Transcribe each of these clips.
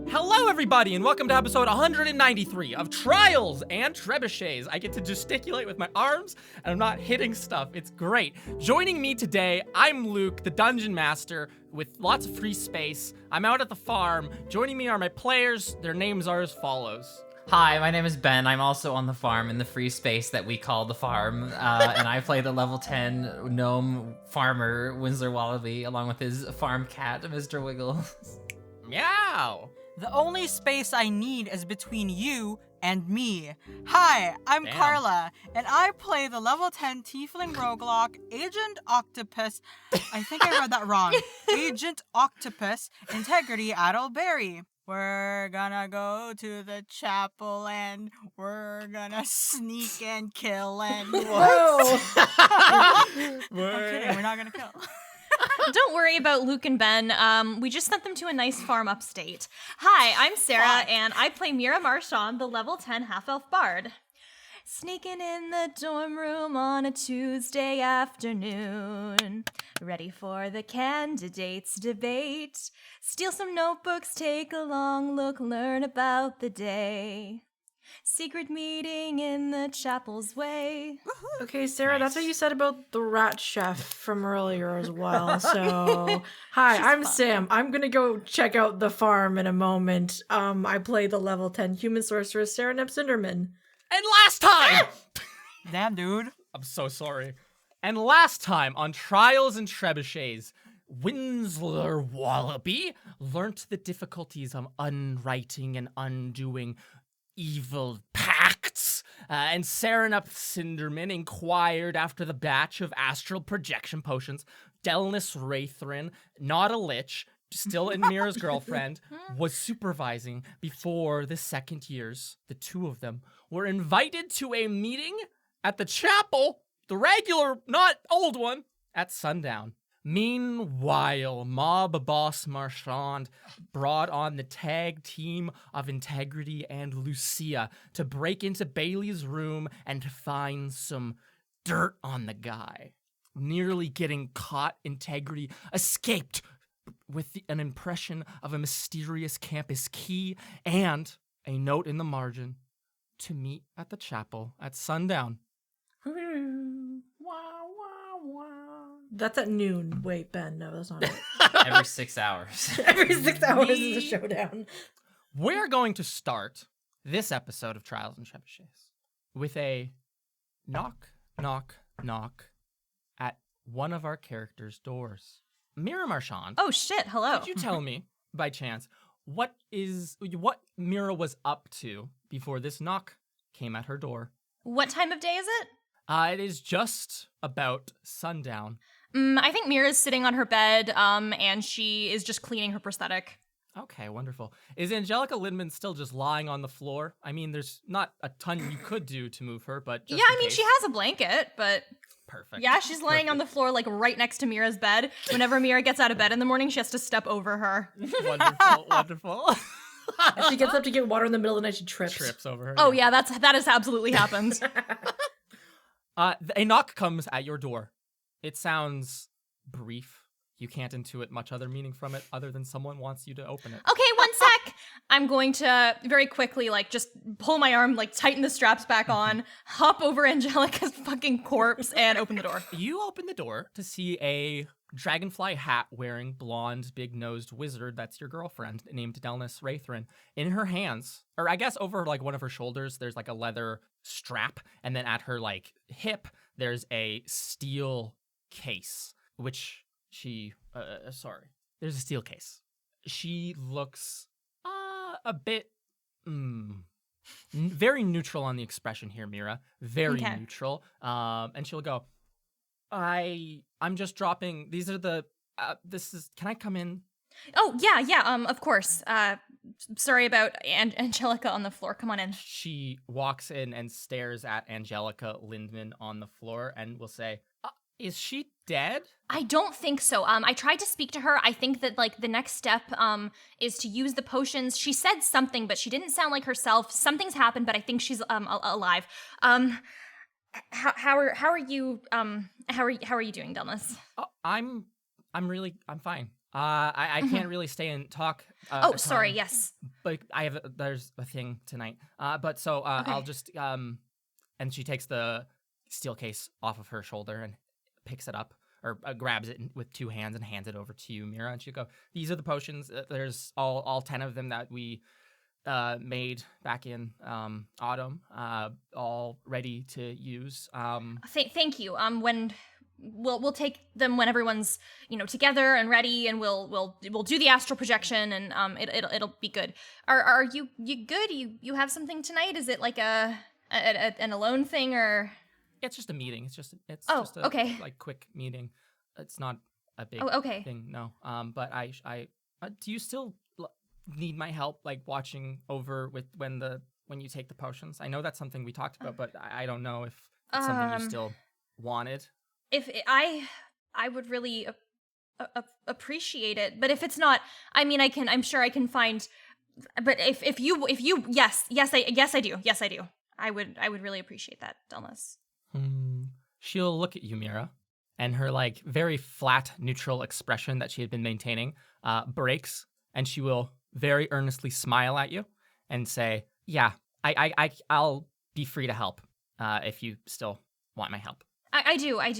Hello, everybody, and welcome to episode 193 of Trials and Trebuchets. I get to gesticulate with my arms, and I'm not hitting stuff. It's great. Joining me today, I'm Luke, the Dungeon Master, with lots of free space. I'm out at the farm. Joining me are my players. Their names are as follows. Hi, my name is Ben. I'm also on the farm in the free space that we call the farm, and I play the level 10 gnome farmer, Winsler Wallaby, along with his farm cat, Mr. Wiggles. Meow! The only space I need is between you and me. Hi, I'm Carla, and I play the level 10 Tiefling Roguelok, Agent Octopus. I think I read that wrong. Agent Octopus, Integrity Addleberry. We're gonna go to the chapel and we're gonna sneak and kill and... Whoa! I'm kidding, we're not gonna kill. Don't worry about Luke and Ben. We just sent them to a nice farm upstate. Hi, I'm Sarah, and I play Mira Marchand, the level 10 half-elf bard. Sneaking in the dorm room on a Tuesday afternoon. Ready for the candidates debate. Steal some notebooks, take a long look, learn about the day. Secret meeting in the chapel's way. Okay, Sarah, that's what you said about the rat chef from earlier as well. So, hi, I'm fun. Sam. I'm gonna go check out the farm in a moment. I play the level 10 human sorceress, Sarah Cinderman. And last time! Damn, dude. I'm so sorry. And last time on Trials and Trebuchets, Winsler Wallaby learnt the difficulties of unwriting and undoing evil pacts, and Serenup Cinderman inquired after the batch of astral projection potions. Delnis Wraithrin, not a lich, still in Mira's girlfriend, was supervising before the second years. The two of them were invited to a meeting at the chapel, the regular, not old one, at sundown. Meanwhile, Mob Boss Marchand brought on the tag team of Integrity and Lucia to break into Bailey's room and to find some dirt on the guy. Nearly getting caught, Integrity escaped with an impression of a mysterious campus key and a note in the margin to meet at the chapel at sundown. That's at noon. Wait, Ben, no, that's not it. Every 6 hours. Every 6 hours is a showdown. We're going to start this episode of Trials and Trebuchets with a knock, knock, knock at one of our characters' doors. Mira Marchand. Oh shit, hello. Could you tell me, by chance, what Mira was up to before this knock came at her door? What time of day is it? It is just about sundown. I think Mira's sitting on her bed, and she is just cleaning her prosthetic. Okay, wonderful. Is Angelica Lindman still just lying on the floor? I mean, there's not a ton you could do to move her, but just in case. She has a blanket, but... Perfect. Yeah, she's laying on the floor, like, right next to Mira's bed. Whenever Mira gets out of bed in the morning, she has to step over her. Wonderful, wonderful. And she gets up to get water in the middle of the night, she trips. Trips over her. Oh yeah, that has absolutely happened. A knock comes at your door. It sounds brief. You can't intuit much other meaning from it other than someone wants you to open it. Okay, one sec. I'm going to very quickly, like, just pull my arm, like, tighten the straps back on, hop over Angelica's fucking corpse, and open the door. You open the door to see a dragonfly hat wearing blonde, big-nosed wizard that's your girlfriend named Delnis Wraithrin. In her hands, or I guess over, like, one of her shoulders, there's, like, a leather strap, and then at her, like, hip, there's a steel case, which she, there's a steel case. She looks a bit, very neutral on the expression here, Mira. Very neutral. And she'll go, I'm just dropping, these are the, can I come in? Oh, yeah, of course. Sorry about Angelica on the floor. Come on in. She walks in and stares at Angelica Lindman on the floor and will say, is she dead? I don't think so. I tried to speak to her. I think that, like, the next step is to use the potions. She said something, but she didn't sound like herself. Something's happened, but I think she's alive. How are you doing, Delmas? Oh, I'm fine. I can't really stay and talk. Oh, a sorry. ton, Yes. But there's a thing tonight. But so I'll just and she takes the steel case off of her shoulder and picks it up or grabs it with 2 hands and hands it over to you, Mira. And she'll go, "These are the potions. There's all 10 of them that we made back in autumn, all ready to use." Thank you. When we'll take them when everyone's together and ready, and we'll do the astral projection, and it'll be good. Are you good? You have something tonight? Is it like an alone thing, or? It's just a meeting. It's just a okay. like quick meeting. It's not a big thing. No. But I do you still need my help, like watching over with when you take the potions? I know that's something we talked about, but I don't know if it's something you still wanted. If I would really appreciate it, but if it's not, I mean, I'm sure I can find. But if you yes I do. I would really appreciate that, Delmas. She'll look at you, Mira, and her like very flat, neutral expression that she had been maintaining breaks, and she will very earnestly smile at you and say, "Yeah, I'll be free to help if you still want my help." I do. I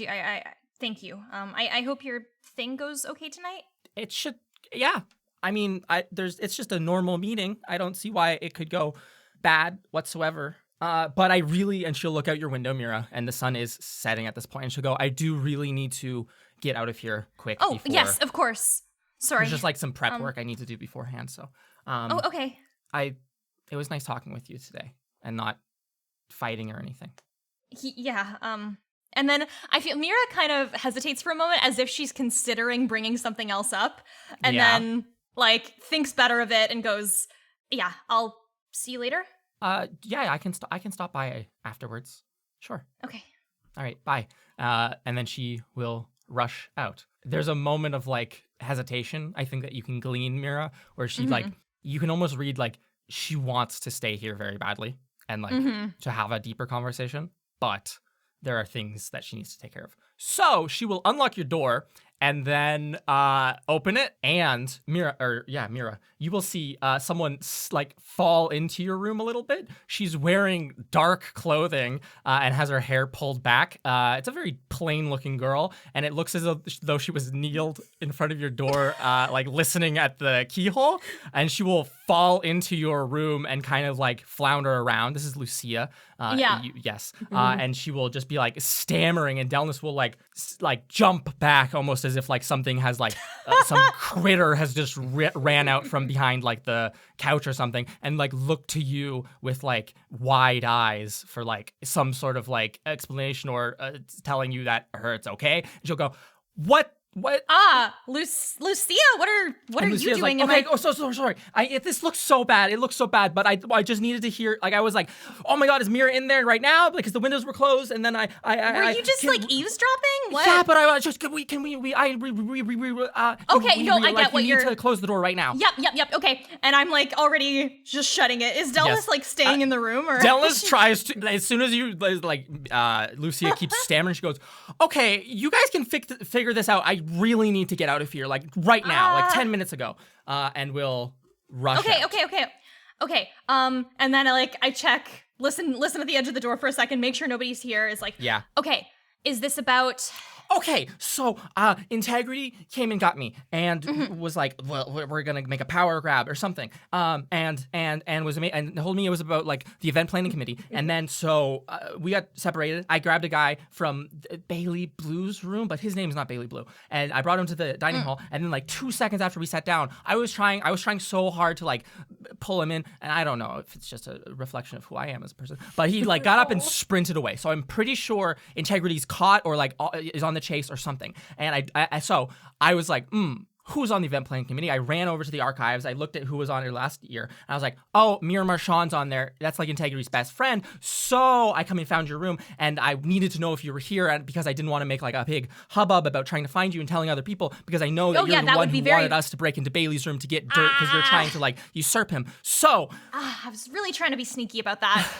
thank you. I hope your thing goes okay tonight. It should. Yeah. I mean, it's just a normal meeting. I don't see why it could go bad whatsoever. But I really, and she'll look out your window, Mira, and the sun is setting at this point, and she'll go, "I do really need to get out of here quick." Oh, before. yes, of course. Sorry. There's just like some prep work I need to do beforehand. So, okay. It was nice talking with you today and not fighting or anything. Yeah. And then I feel Mira kind of hesitates for a moment as if she's considering bringing something else up, and then like thinks better of it and goes, "Yeah, I'll see you later." Yeah, I can stop by afterwards. Sure. Okay. All right, bye. And then she will rush out. There's a moment of like hesitation, I think, that you can glean, Mira, where she like, you can almost read like she wants to stay here very badly and like to have a deeper conversation, but there are things that she needs to take care of. So she will unlock your door and then open it, and Mira, you will see someone like fall into your room a little bit. She's wearing dark clothing and has her hair pulled back. It's a very plain-looking girl, and it looks as though she was kneeled in front of your door, like listening at the keyhole. And she will fall into your room and kind of like flounder around. This is Lucia. Yes. And she will just be like stammering, and Delmas will like jump back almost as if like something has like some critter has just ran out from behind like the couch or something, and like look to you with like wide eyes for like some sort of like explanation or telling you that it's okay. And she'll go, What? Lucia, what are you doing? Like, okay, so sorry. This looks so bad. It looks so bad, but I just needed to hear. Like, I was like, oh my god, is Mira in there right now? Because the windows were closed, and then were you just like eavesdropping? What? Yeah, but I just okay. I get what you're. You need to close the door right now. Yep. Okay, and I'm like already just shutting it. Is Delmas like staying in the room, or? Delmas tries to, as soon as you like, Lucia keeps stammering. She goes, okay, you guys can figure this out. I really need to get out of here, like right now, like 10 minutes ago, and we'll rush out. Okay. And then I check, listen at the edge of the door for a second, make sure nobody's here. Is like, yeah. Okay, is this about? Okay, so Integrity came and got me and was like, well, we're gonna make a power grab or something. And told me it was about like the event planning committee. And then so we got separated. I grabbed a guy from Bailey Blue's room, but his name is not Bailey Blue. And I brought him to the dining hall. And then like 2 seconds after we sat down, I was trying so hard to like pull him in. And I don't know if it's just a reflection of who I am as a person, but he like got up and sprinted away. So I'm pretty sure Integrity's caught or like is on the chase or something. And I was like, who's on the event planning committee? I ran over to the archives. I looked at who was on it last year. And I was like, oh, Mira Marchand's on there. That's like Integrity's best friend. So I come and found your room, and I needed to know if you were here, and because I didn't want to make like a big hubbub about trying to find you and telling other people, because I know that you're the one who wanted us to break into Bailey's room to get dirt because you're trying to like usurp him. So I was really trying to be sneaky about that.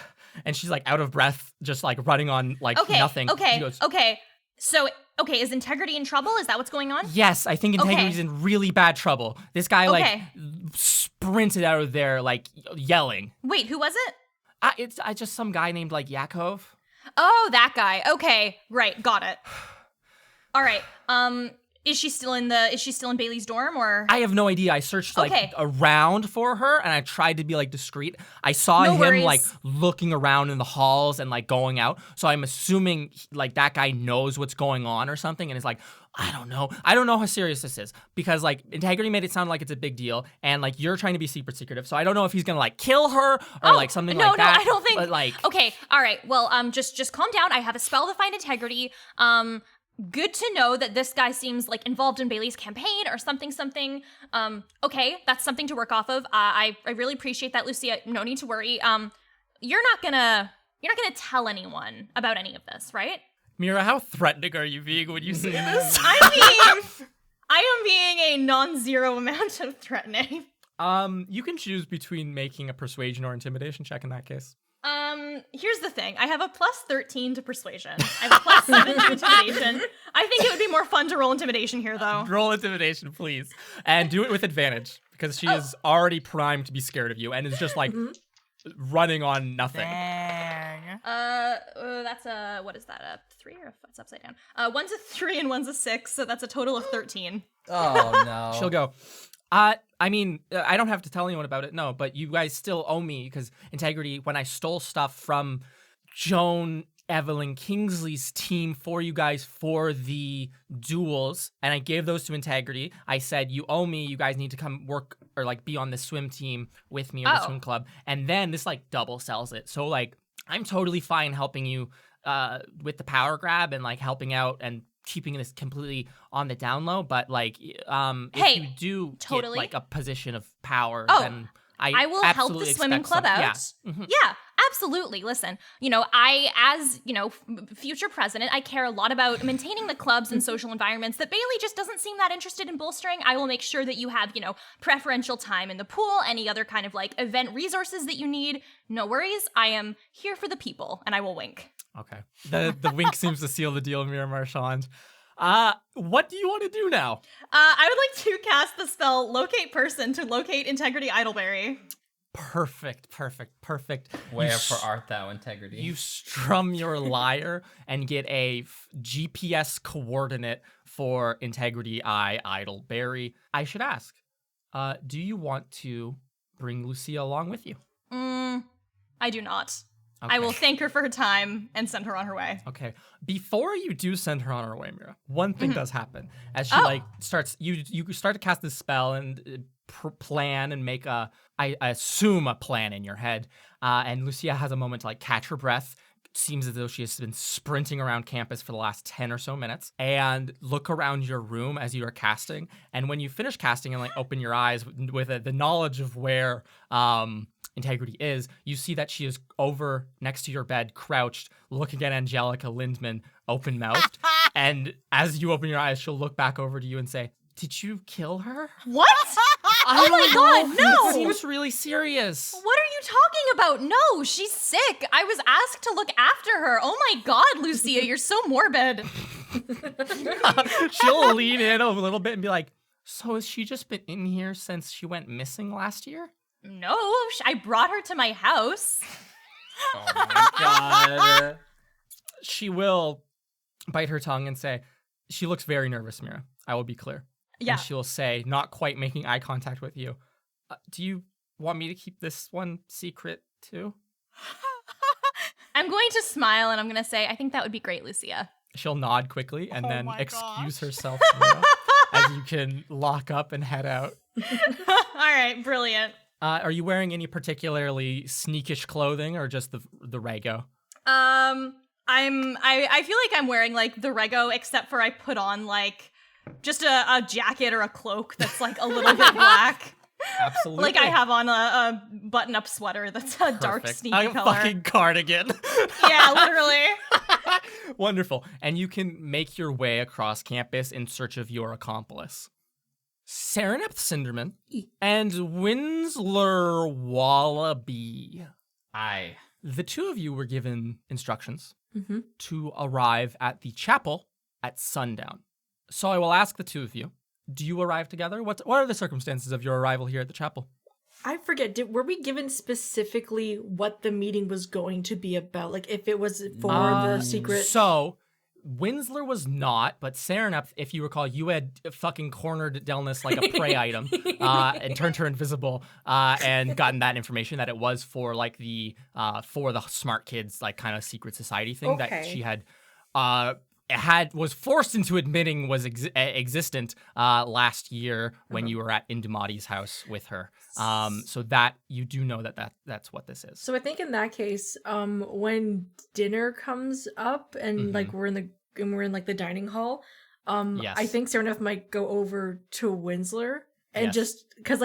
And she's like out of breath, just like running on like nothing. Okay. She goes, okay. So, okay, is Integrity in trouble? Is that what's going on? Yes, I think Integrity's in really bad trouble. This guy, Okay. sprinted out of there, yelling. Wait, who was it? It's just some guy named, Yakov. Oh, that guy. Okay, right, got it. All right. Is she still in Bailey's dorm or? I have no idea. I searched Okay. around for her and I tried to be discreet. I saw No him worries. looking around in the halls and going out. So I'm assuming that guy knows what's going on or something and is I don't know. I don't know how serious this is because Integrity made it sound like it's a big deal and you're trying to be secretive. So I don't know if he's gonna like kill her or something no, like that. No, I don't think. But Okay, all right. Well, just calm down. I have a spell to find Integrity. Good to know that this guy seems involved in Bailey's campaign or something. Okay, that's something to work off of. I really appreciate that, Lucia. No need to worry. You're not gonna tell anyone about any of this, right? Mira, how threatening are you being when you say this? I am being a non-zero amount of threatening. You can choose between making a persuasion or intimidation check in that case. Here's the thing. I have a plus 13 to persuasion. I have a plus 7 to intimidation. I think it would be more fun to roll intimidation here, though. Roll intimidation, please. And do it with advantage, because she is already primed to be scared of you and is just running on nothing. Dang. That's a, what is that, a 3 or it's upside down? One's a 3 and one's a 6, so that's a total of 13. Oh, no. She'll go, I don't have to tell anyone about it, no, but you guys still owe me, because Integrity, when I stole stuff from Joan Evelyn Kingsley's team for you guys for the duels, and I gave those to Integrity, I said, you owe me, you guys need to come work, or be on the swim team with me, or the swim club, and then this double sells it, so I'm totally fine helping you with the power grab, and helping out, and keeping this completely on the down low, but if you do totally get a position of power, then I will help the swimming club out. Yeah. Mm-hmm. Yeah, absolutely. Listen, I, as, future president, I care a lot about maintaining the clubs and social environments that Bailey just doesn't seem that interested in bolstering. I will make sure that you have, preferential time in the pool, any other kind of event resources that you need. No worries. I am here for the people, and I will wink. Okay. The wink seems to seal the deal, Mira Marchand. What do you want to do now? I would like to cast the spell Locate Person to locate Integrity Idleberry. Perfect. Wherefore art thou, Integrity? You strum your lyre and get a GPS coordinate for Integrity Idleberry. I should ask, do you want to bring Lucia along with you? I do not. Okay. I will thank her for her time and send her on her way. Okay. Before you do send her on her way, Mira, one thing does happen. As she starts, you start to cast this spell and plan and make I assume a plan in your head. And Lucia has a moment to catch her breath. Seems as though she has been sprinting around campus for the last 10 or so minutes, and look around your room as you are casting. And when you finish casting and open your eyes with the knowledge of where Integrity is, you see that she is over next to your bed, crouched, looking at Angelica Lindman, open-mouthed. And as you open your eyes, she'll look back over to you and say, "Did you kill her?" What? Oh my god, no! It seems really serious. What are you talking about? No, she's sick. I was asked to look after her. Oh my god, Lucia, you're so morbid. She'll lean in a little bit and be like, "So has she just been in here since she went missing last year?" No, I brought her to my house. Oh my god. She will bite her tongue and say, she looks very nervous, Mira. I will be clear. Yeah. And she'll say, not quite making eye contact with you, do you want me to keep this one secret too? I'm going to smile and I'm going to say, I think that would be great, Lucia. She'll nod quickly and then my excuse gosh. herself Mira, as you can lock up and head out. All right, brilliant. Are you wearing any particularly sneakish clothing or just the rego? I feel like I'm wearing the rego, except for I put on just a jacket or a cloak that's a little bit black. Absolutely. I have on a button-up sweater that's a dark, Perfect. sneaky A color. fucking cardigan. Yeah, literally. Wonderful. And you can make your way across campus in search of your accomplice. Serenep Cinderman and Winsler Wallaby. Aye. The two of you were given instructions to arrive at the chapel at sundown. So I will ask the two of you, do you arrive together? What are the circumstances of your arrival here at the chapel? I forget, were we given specifically what the meeting was going to be about? Like, if it was for the secret... So, Winsler was not, but Serenep, if you recall, you had fucking cornered Delnis like a prey item and turned her invisible and gotten that information that it was for like the for the smart kids like kind of secret society thing that she had was forced into admitting was existent last year when you were at Indumati's house with her. So that you do know that's what this is. So I think in that case, when dinner comes up and like we're in like the dining hall, I think Serenef might go over to Winsler and just because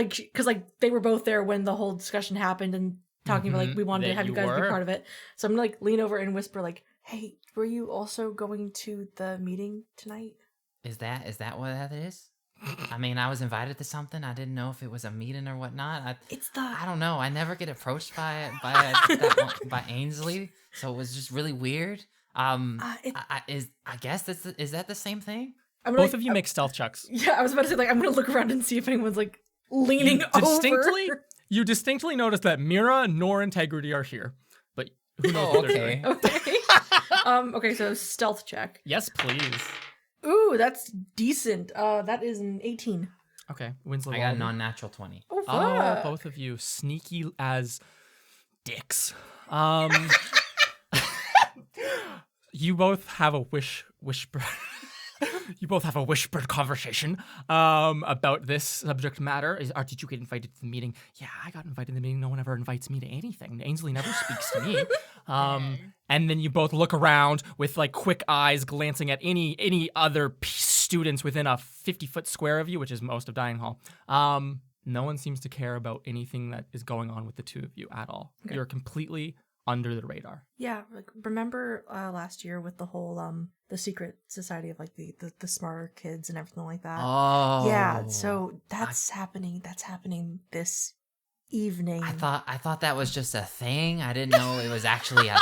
they were both there when the whole discussion happened and talking about like we wanted to have you guys be part of it. So I'm gonna like lean over and whisper like, "Hey, were you also going to the meeting tonight?" Is that what that is? I mean, I was invited to something. I didn't know if it was a meeting or whatnot. I don't know. I never get approached by Ainsley, so it was just really weird. I guess is that the same thing? Both of you make stealth checks. Yeah, I was about to say like I'm gonna look around and see if anyone's like leaning over. You distinctly notice that Mira nor Integrity are here, but who knows what they're doing. Okay. Okay, so stealth check. Yes, please. Ooh, that's decent. That is an 18. Okay, Winslow. I got a non-natural 20. Oh, fuck. Both of you sneaky as dicks. You both have a whisper. You both have a whispered conversation about this subject matter. Did you get invited to the meeting? Yeah, I got invited to the meeting. No one ever invites me to anything. Ainsley never speaks to me. And then you both look around with like quick eyes glancing at any other students within a 50-foot square of you, which is most of Dining Hall. No one seems to care about anything that is going on with the two of you at all. Okay. You're completely under the radar. Yeah, like remember last year with the whole the secret society of like the smarter kids and everything like that. Oh. Yeah, so that's happening this evening. I thought that was just a thing. I didn't know it was actually a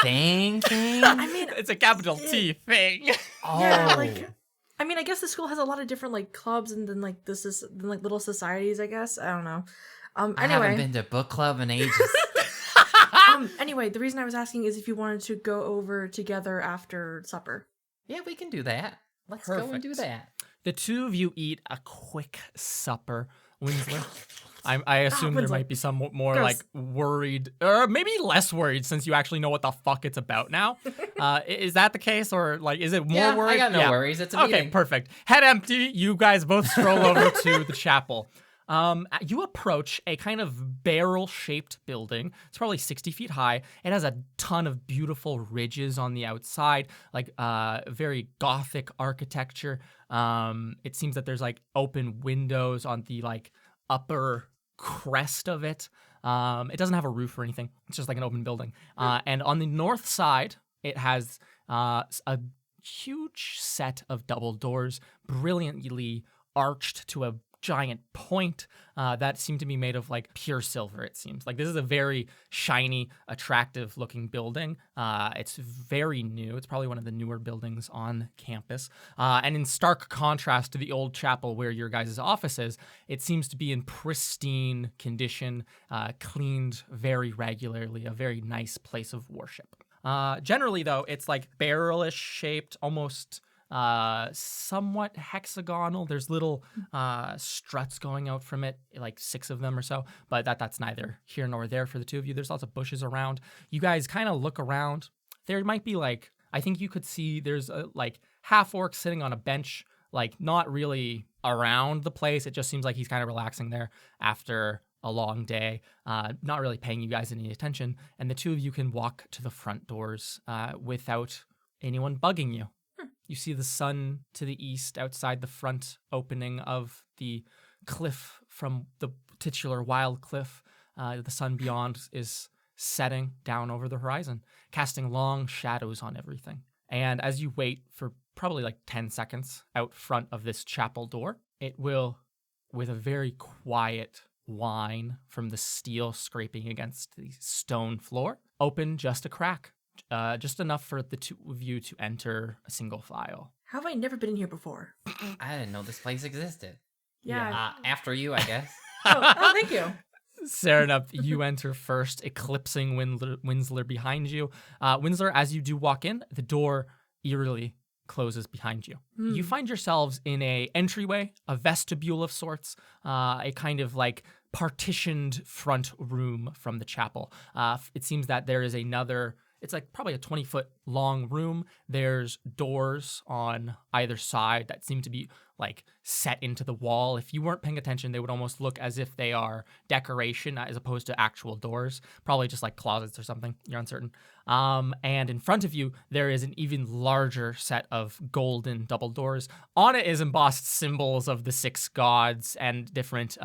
thing. I mean, it's a capital T thing. Oh. Yeah, like I mean, I guess the school has a lot of different like clubs and then like little societies, I guess. I don't know. Anyway. I haven't been to book club in ages. Anyway, the reason I was asking is if you wanted to go over together after supper. Yeah, we can do that. Let's go and do that. The two of you eat a quick supper. Winsler, I assume there might be some more like worried, or maybe less worried since you actually know what the fuck it's about now. Is that the case, or like is it more worried? I got no worries. It's a meeting. Okay, perfect. Head empty. You guys both stroll over to the chapel. You approach a kind of barrel-shaped building. It's probably 60 feet high. It has a ton of beautiful ridges on the outside, like very Gothic architecture. It seems that there's like open windows on the like upper crest of it. It doesn't have a roof or anything. It's just like an open building. And on the north side, it has a huge set of double doors, brilliantly arched to a giant point that seem to be made of like pure silver. It seems like this is a very shiny, attractive looking building. It's very new. It's probably one of the newer buildings on campus, and in stark contrast to the old chapel where your guys' office is, it seems to be in pristine condition, cleaned very regularly, a very nice place of worship. Generally though, it's like barrel-ish shaped, almost somewhat hexagonal. There's little struts going out from it, like 6 of them or so, but that's neither here nor there for the two of you. There's lots of bushes around. You guys kind of look around. There might be like, I think you could see there's a like half orc sitting on a bench, like not really around the place. It just seems like he's kind of relaxing there after a long day, not really paying you guys any attention. And the two of you can walk to the front doors without anyone bugging you. You see the sun to the east outside the front opening of the cliff from the titular wild cliff. The sun beyond is setting down over the horizon, casting long shadows on everything. And as you wait for probably like 10 seconds out front of this chapel door, it will, with a very quiet whine from the steel scraping against the stone floor, open just a crack. Just enough for the two of you to enter a single file. How have I never been in here before? I didn't know this place existed. Yeah. After you, I guess. Oh, thank you. Serenup, you enter first, eclipsing Winsler behind you. Winsler, as you do walk in, the door eerily closes behind you. You find yourselves in a entryway, a vestibule of sorts, a kind of like partitioned front room from the chapel. It seems that there is another, it's like probably a 20-foot long room. There's doors on either side that seem to be like set into the wall. If you weren't paying attention, they would almost look as if they are decoration as opposed to actual doors. Probably just like closets or something. You're uncertain. And in front of you, there is an even larger set of golden double doors. On it is embossed symbols of the 6 gods and different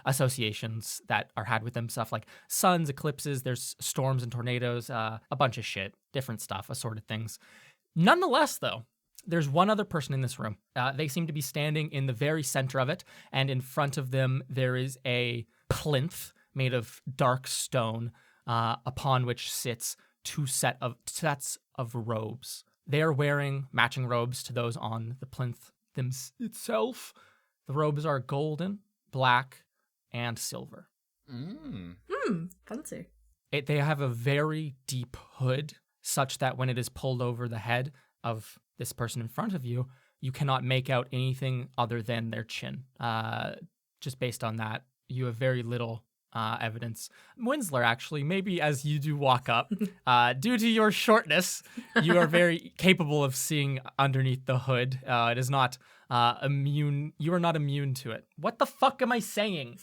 associations that are had with them. Stuff like suns, eclipses, there's storms and tornadoes, a bunch of shit, different stuff, assorted things. Nonetheless, though, there's one other person in this room. They seem to be standing in the very center of it, and in front of them there is a plinth made of dark stone, upon which sits 2 sets of robes. They are wearing matching robes to those on the plinth itself. The robes are golden, black, and silver. Fancy. They have a very deep hood, such that when it is pulled over the head of this person in front of you, you cannot make out anything other than their chin. Just based on that, you have very little evidence. Winsler, actually, maybe as you do walk up, due to your shortness, you are very capable of seeing underneath the hood. It is not immune. You are not immune to it. What the fuck am I saying?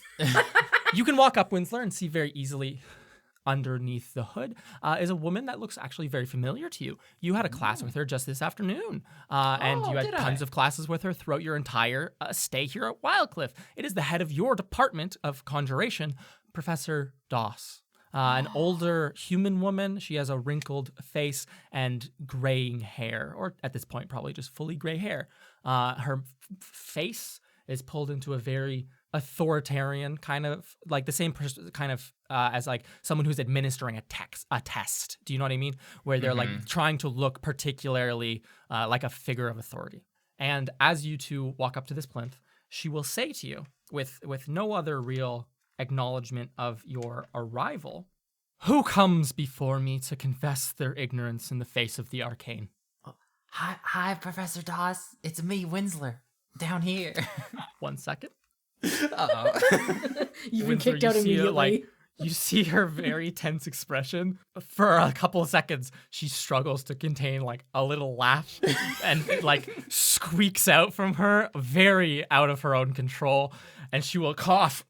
You can walk up, Winsler, and see very easily underneath the hood is a woman that looks actually very familiar to you. You had a class with her just this afternoon, and you had tons of classes with her throughout your entire stay here at Wildcliff. It is the head of your department of conjuration, Professor Doss. An older human woman. She has a wrinkled face and graying hair, or at this point, probably just fully gray hair. Her face is pulled into a very authoritarian kind of, like the same person kind of as like someone who's administering a test. Do you know what I mean? Where they're like trying to look particularly like a figure of authority. And as you two walk up to this plinth, she will say to you with no other real acknowledgement of your arrival, "Who comes before me to confess their ignorance in the face of the arcane?" Hi, Professor Doss. It's me, Winsler, down here. 1 second. Uh-oh. You've been Winsler, kicked out you see it, immediately. you see her very tense expression. For a couple of seconds, she struggles to contain like a little laugh and it, like squeaks out from her, very out of her own control, and she will cough.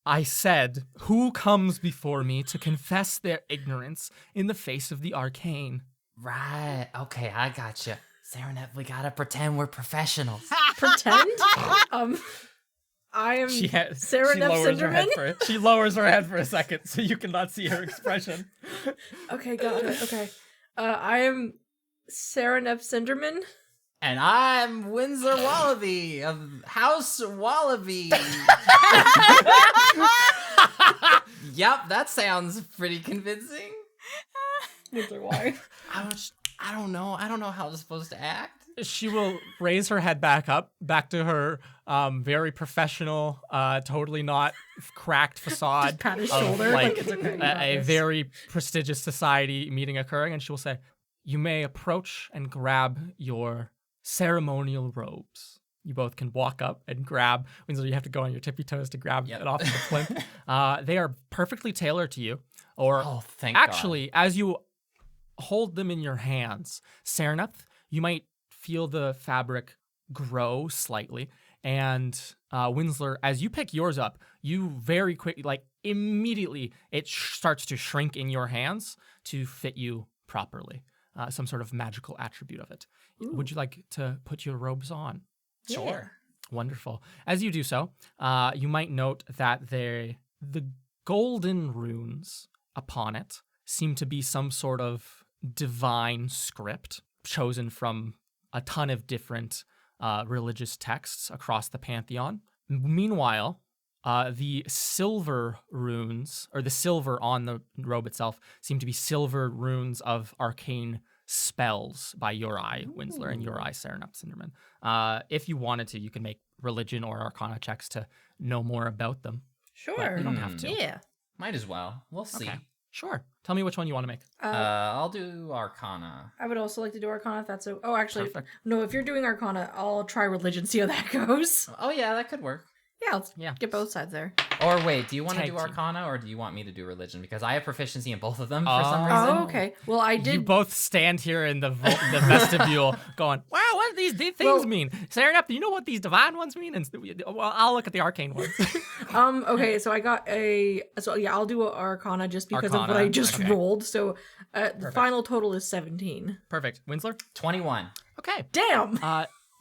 "I said, who comes before me to confess their ignorance in the face of the arcane?" Right. Okay, I gotcha. Serenep, we gotta pretend we're professionals. Pretend? I am She Serenep lowers her head Cinderman? she lowers her head for a second so you cannot see her expression. Okay, got it. Okay. I am Serenep Cinderman. And I'm Windsor Wallaby of House Wallaby. Yep, that sounds pretty convincing. Windsor wife. I don't know. I don't know how I'm supposed to act. She will raise her head back to her very professional, totally not cracked facade. Pat his of, shoulder. like It's okay. you got a this. very prestigious society meeting occurring, and she will say, "You may approach and grab your ceremonial robes." You both can walk up and grab. Winslow, you have to go on your tippy toes to grab it off of the plinth. They are perfectly tailored to you. Or Thank God. actually, as you hold them in your hands, Sereneth, you might feel the fabric grow slightly. And Winsler, as you pick yours up, you very quickly, like immediately, it starts to shrink in your hands to fit you properly. Some sort of magical attribute of it. Ooh. Would you like to put your robes on? Sure. Wonderful. As you do so, you might note that the golden runes upon it seem to be some sort of divine script chosen from a ton of different religious texts across the pantheon. Meanwhile, the silver runes, or the silver on the robe itself, seem to be silver runes of arcane spells by Uri Winsler and Uri Serenap Cinderman. If you wanted to, you can make religion or arcana checks to know more about them. Sure. You don't have to. Yeah. Might as well. We'll see. Okay. Sure. Tell me which one you want to make. I'll do Arcana. I would also like to do Arcana if that's oh, actually, Perfect. no, if you're doing Arcana, I'll try Religion, see how that goes. Oh yeah, that could work. Yeah, let's Yeah. get both sides there. Or wait, do you want to Tag do team. Arcana or do you want me to do Religion? Because I have proficiency in both of them for some reason. Oh, okay. Well, I You did. both stand here in the vestibule going, wow, what do these things mean? Serenap, do you know what these divine ones mean? And well, I'll look at the arcane ones. Okay, so I got I'll do a Arcana just because of what Arcana, I just okay. rolled. So the final total is 17. Perfect. Winsler? 21. Okay. Damn!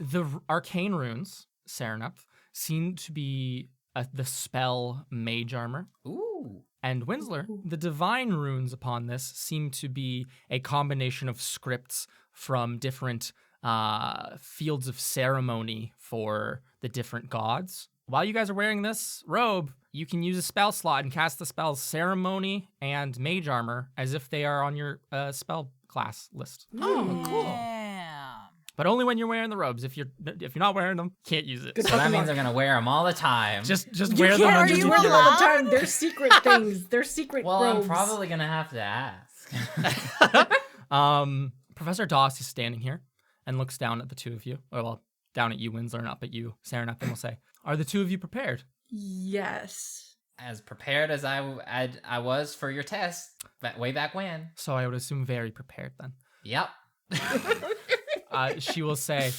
The arcane runes, Serenap, seem to be the spell Mage Armor. Ooh. And Winsler, the divine runes upon this seem to be a combination of scripts from different fields of ceremony for the different gods. While you guys are wearing this robe, you can use a spell slot and cast the spells Ceremony and Mage Armor as if they are on your spell class list. Oh, cool. Damn. But only when you're wearing the robes. If you're not wearing them, can't use it. Good So that fucking means luck. I'm gonna wear them all the time. Just You wear them can't under just you wear them all the allowed? time. They're secret things. They're secret well, robes. I'm probably gonna have to ask. Professor Doss is standing here and looks down at the two of you. Or, well, down at you, Winsler, and up at you, Serenap, and will say, "Are the two of you prepared?" Yes. As prepared as I was for your test way back when. So I would assume very prepared then. Yep. She will say,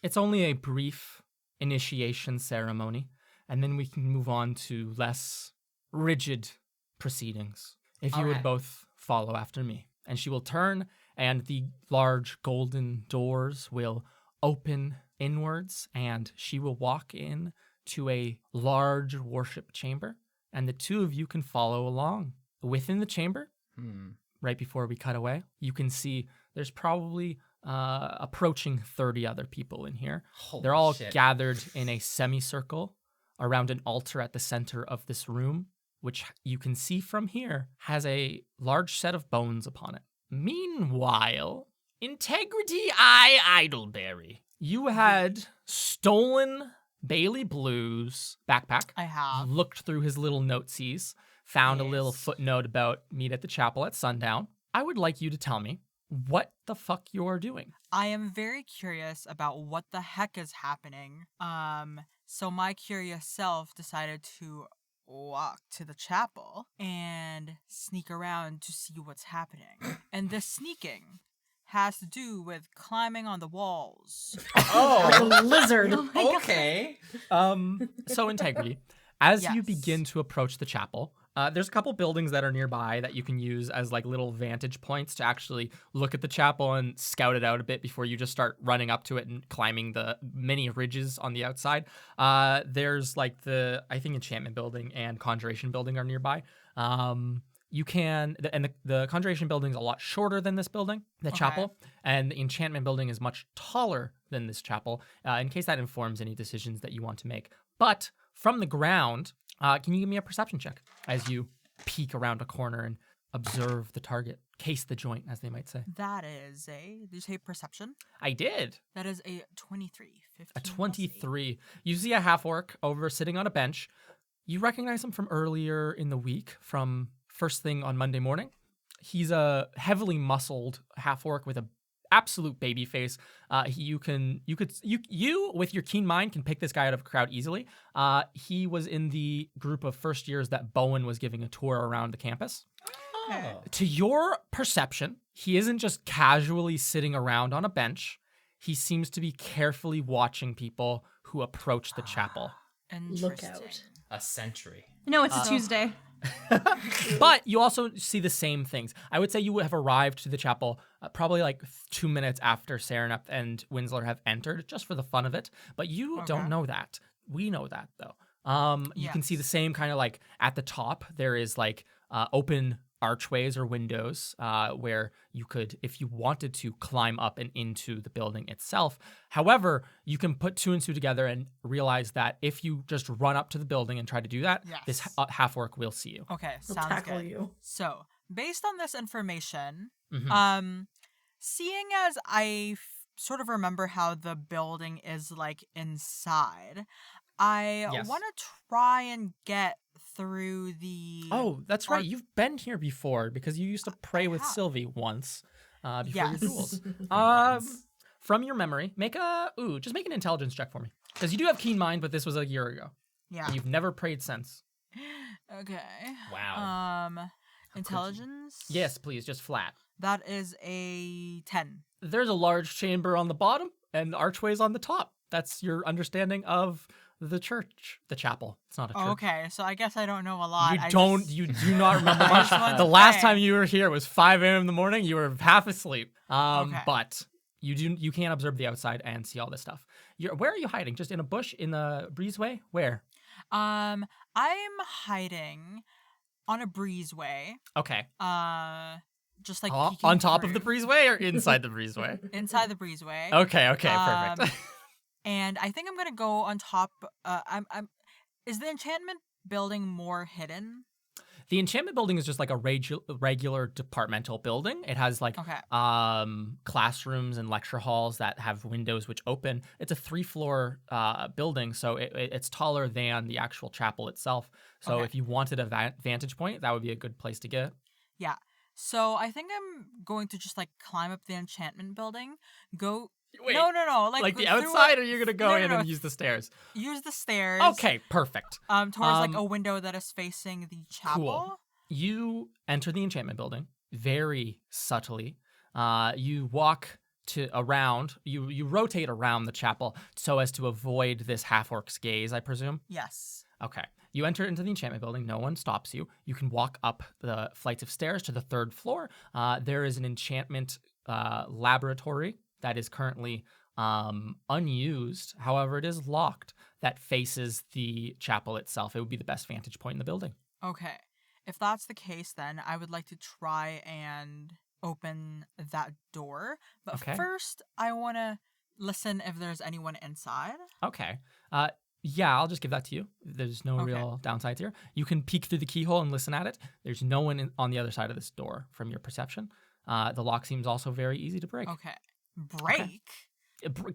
"It's only a brief initiation ceremony, and then we can move on to less rigid proceedings. If you would Alright. both follow after me." And she will turn, and the large golden doors will open inwards, and she will walk in to a large worship chamber, and the two of you can follow along. Within the chamber, right before we cut away, you can see there's probably approaching 30 other people in here. Holy They're all shit. gathered in a semicircle around an altar at the center of this room, which you can see from here has a large set of bones upon it. Meanwhile, Integrity Eye Idleberry, you had stolen Bailey Blue's backpack. I have. Looked through his little notesies, found a little Yes. footnote about meet at the chapel at sundown. I would like you to tell me what the fuck you are doing. I am very curious about what the heck is happening. So my curious self decided to walk to the chapel and sneak around to see what's happening. And this sneaking has to do with climbing on the walls. Like Oh, a lizard. okay. So Integrity, as you Yes. begin to approach the chapel, there's a couple buildings that are nearby that you can use as like little vantage points to actually look at the chapel and scout it out a bit before you just start running up to it and climbing the many ridges on the outside. There's like I think Enchantment Building and Conjuration Building are nearby. You can, and the Conjuration Building is a lot shorter than this building, the chapel, and the Enchantment Building is much taller than this chapel, in case that informs any decisions that you want to make. But from the ground, can you give me a perception check as you peek around a corner and observe the target, case the joint, as they might say? That is did you say perception? I did. That is a 23. 15 A plus 8. 23. You see a half-orc over sitting on a bench. You recognize him from earlier in the week, from first thing on Monday morning. He's a heavily muscled half-orc with a absolute baby face. You with your keen mind can pick this guy out of a crowd easily. He was in the group of first years that Bowen was giving a tour around the campus. Oh. To your perception, he isn't just casually sitting around on a bench. He seems to be carefully watching people who approach the chapel. Look Interesting. out. A century. No, it's a Tuesday. But you also see the same things. I would say you have arrived to the chapel probably like 2 minutes after Serenap and Winsler have entered, just for the fun of it. But you don't know that. We know that, though. You can see the same kind of like at the top, there is like open archways or windows where you could, if you wanted to, climb up and into the building itself. However, you can put two and two together and realize that if you just run up to the building and try to do that, this half-orc will see you. Okay, They'll sounds tackle good. you. So, based on this information, Mhm. seeing as I sort of remember how the building is like inside, I Yes. want to try and get through the. Oh, that's right. You've been here before because you used to pray with have. Sylvie once before your Yes. duels. Once. From your memory, just make an intelligence check for me because you do have keen mind, but this was a year ago. Yeah. And you've never prayed since. Okay. Wow. Intelligence. Yes, please, just flat. That is a 10. There's a large chamber on the bottom and archways on the top. That's your understanding of the church, the chapel. It's not a church. Oh, okay, so I guess I don't know a lot. You do not remember I much. just wanted The to last pray. time you were here was 5 a.m. in the morning. You were half asleep. Okay. But you can't observe the outside and see all this stuff. Where are you hiding? Just in a bush in the breezeway? Where? I'm hiding on a breezeway. Okay. Just like On peeking top of the through. breezeway or inside the breezeway? Inside the breezeway. Okay, perfect. And I think I'm gonna go on top. Is the enchantment building more hidden? The enchantment building is just like a regular departmental building. It has like Okay. classrooms and lecture halls that have windows which open. It's a 3-floor building, so it's taller than the actual chapel itself. So Okay. if you wanted a vantage point, that would be a good place to get. Yeah. So I think I'm going to just like climb up the enchantment building. Go. Wait, No. like the through outside, or you're gonna go No, in no. and use the stairs? use the stairs. Okay, perfect. Towards like Um, a window that is facing the chapel. Cool. You enter the enchantment building very subtly. You walk around. You rotate around the chapel so as to avoid this half-orc's gaze, I presume. Yes. Okay. You enter into the enchantment building. No one stops you. You can walk up the flights of stairs to the 3rd floor. There is an enchantment laboratory that is currently unused. However, it is locked. That faces the chapel itself. It would be the best vantage point in the building. Okay. If that's the case, then I would like to try and open that door. But Okay. first, I want to listen if there's anyone inside. Okay. Yeah, I'll just give that to you. There's no Okay. real downsides here. You can peek through the keyhole and listen at it. There's no one on the other side of this door from your perception. The lock seems also very easy to break. Okay. Break?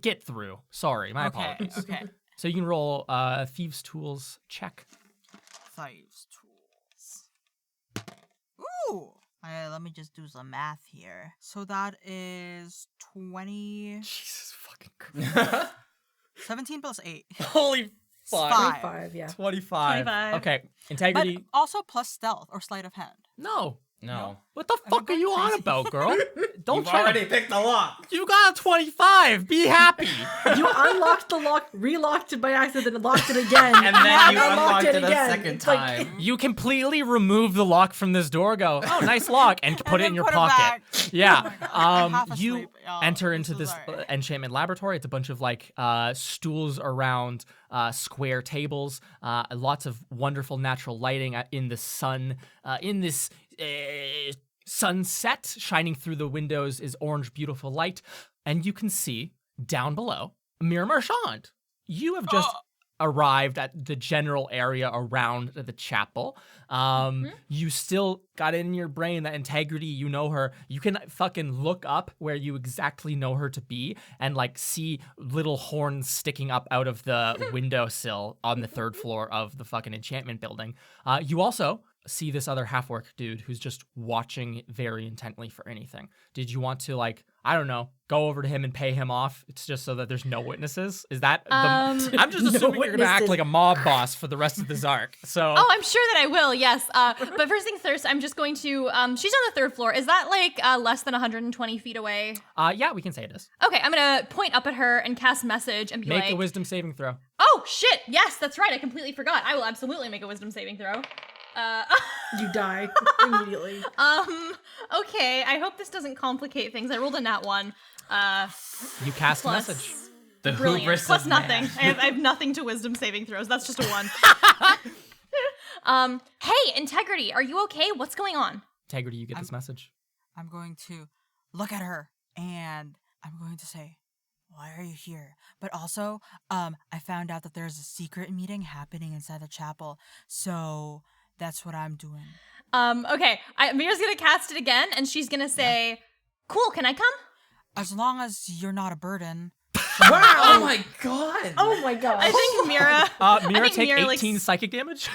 Get through. Sorry, my Okay. apologies. Okay. So you can roll Thieves' Tools check. Thieves' tools. Ooh. Let me just do some math here. So that is 20. Jesus fucking Christ. 17 plus 8. Holy fuck. Five. 5, yeah. 25. 25. Okay. But Integrity. also plus stealth or sleight of hand. No. No. What the Am I fuck are you going on crazy? about, girl? Don't You've try already to... picked the lock. You got a 25. Be happy. You unlocked the lock, relocked it by accident, and locked it again. And then you unlocked unlocked it a again. second It's like- time. You completely remove the lock from this door, go, oh, nice lock, and put it then in your put it pocket. back. Yeah. Oh my God, I'm half You asleep. Oh, enter I'm into so this sorry. enchantment laboratory. It's a bunch of like stools around square tables, lots of wonderful natural lighting in the sun, in this sunset shining through the windows is orange, beautiful light. And you can see down below Mira Marchand. You have just arrived at the general area around the chapel. You still got it in your brain that Integrity, you know her. You can fucking look up where you exactly know her to be and like see little horns sticking up out of the windowsill on the 3rd floor of the fucking enchantment building. You also see this other half-orc dude who's just watching very intently for anything. Did you want to, like, I don't know, go over to him and pay him off? It's just so that there's no witnesses? Is that I'm just No assuming you're gonna act witnesses. like a mob boss for the rest of the Zark. So Oh, I'm sure that I will, yes. But first things first, I'm just going to, she's on the 3rd floor. Is that like less than 120 feet away? yeah, we can say it is. Okay, I'm gonna point up at her and cast message and be Make like, a wisdom saving throw. oh shit, yes, that's right, I completely forgot. I will absolutely make a wisdom saving throw. You die immediately. Okay, I hope this doesn't complicate things. I rolled a nat 1. You cast a Plus- message. The Brilliant. hubris Plus of nothing. man. I have nothing to wisdom saving throws. That's just a 1. Hey, Integrity, are you okay? What's going on? Integrity, you get this message. I'm going to look at her and I'm going to say, why are you here? But also, I found out that there's a secret meeting happening inside the chapel. So that's what I'm doing. Okay, Mira's gonna cast it again, and she's gonna say, cool, can I come? As long as you're not a burden. Oh my god. Oh my god. I think Mira. Mira think take Mira, like, 18 psychic damage?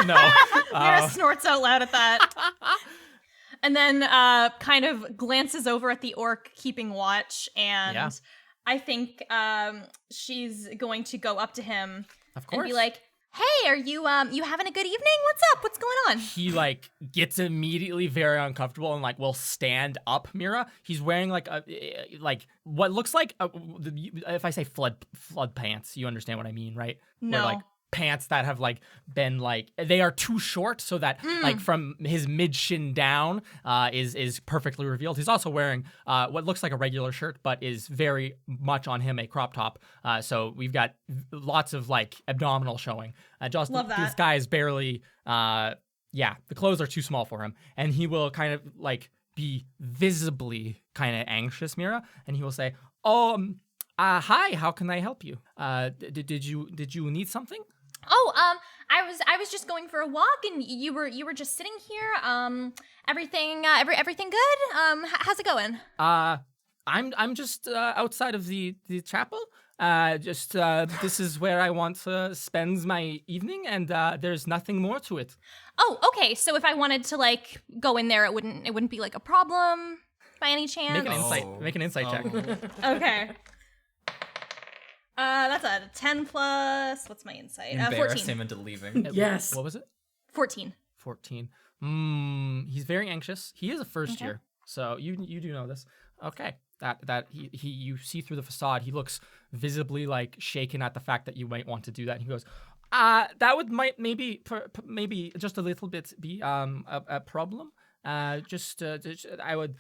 No. Mira snorts out loud at that. And then kind of glances over at the orc keeping watch, and Yeah. I think she's going to go up to him Of course. and be like, "Hey, are you you having a good evening? What's up? What's going on?" He like gets immediately very uncomfortable and like will stand up. Mira, he's wearing like a what looks like if I say flood pants, you understand what I mean, right? No. Where, like pants that have like been like they are too short so that like from his mid shin down is perfectly revealed. He's also wearing what looks like a regular shirt but is very much on him a crop top. So we've got lots of like abdominal showing. Just Love this that. guy is barely the clothes are too small for him, and he will kind of like be visibly kind of anxious, Mira, and he will say, hi, how can I help you? Did you need something? Oh, I was just going for a walk, and you were just sitting here. Everything good? How's it going? I'm just outside of the chapel. This is where I want to spend my evening, and there's nothing more to it. Oh, okay. So if I wanted to like go in there, it wouldn't be like a problem by any chance. Make an insight check. Okay. That's a 10 plus. What's my insight? Embarrass 14. him into leaving. Yes. What was it? 14. 14. He's very anxious. He is a first year, so you do know this. Okay. That he you see through the facade. He looks visibly like shaken at the fact that you might want to do that. And he goes, that would maybe just a little bit be a problem. I would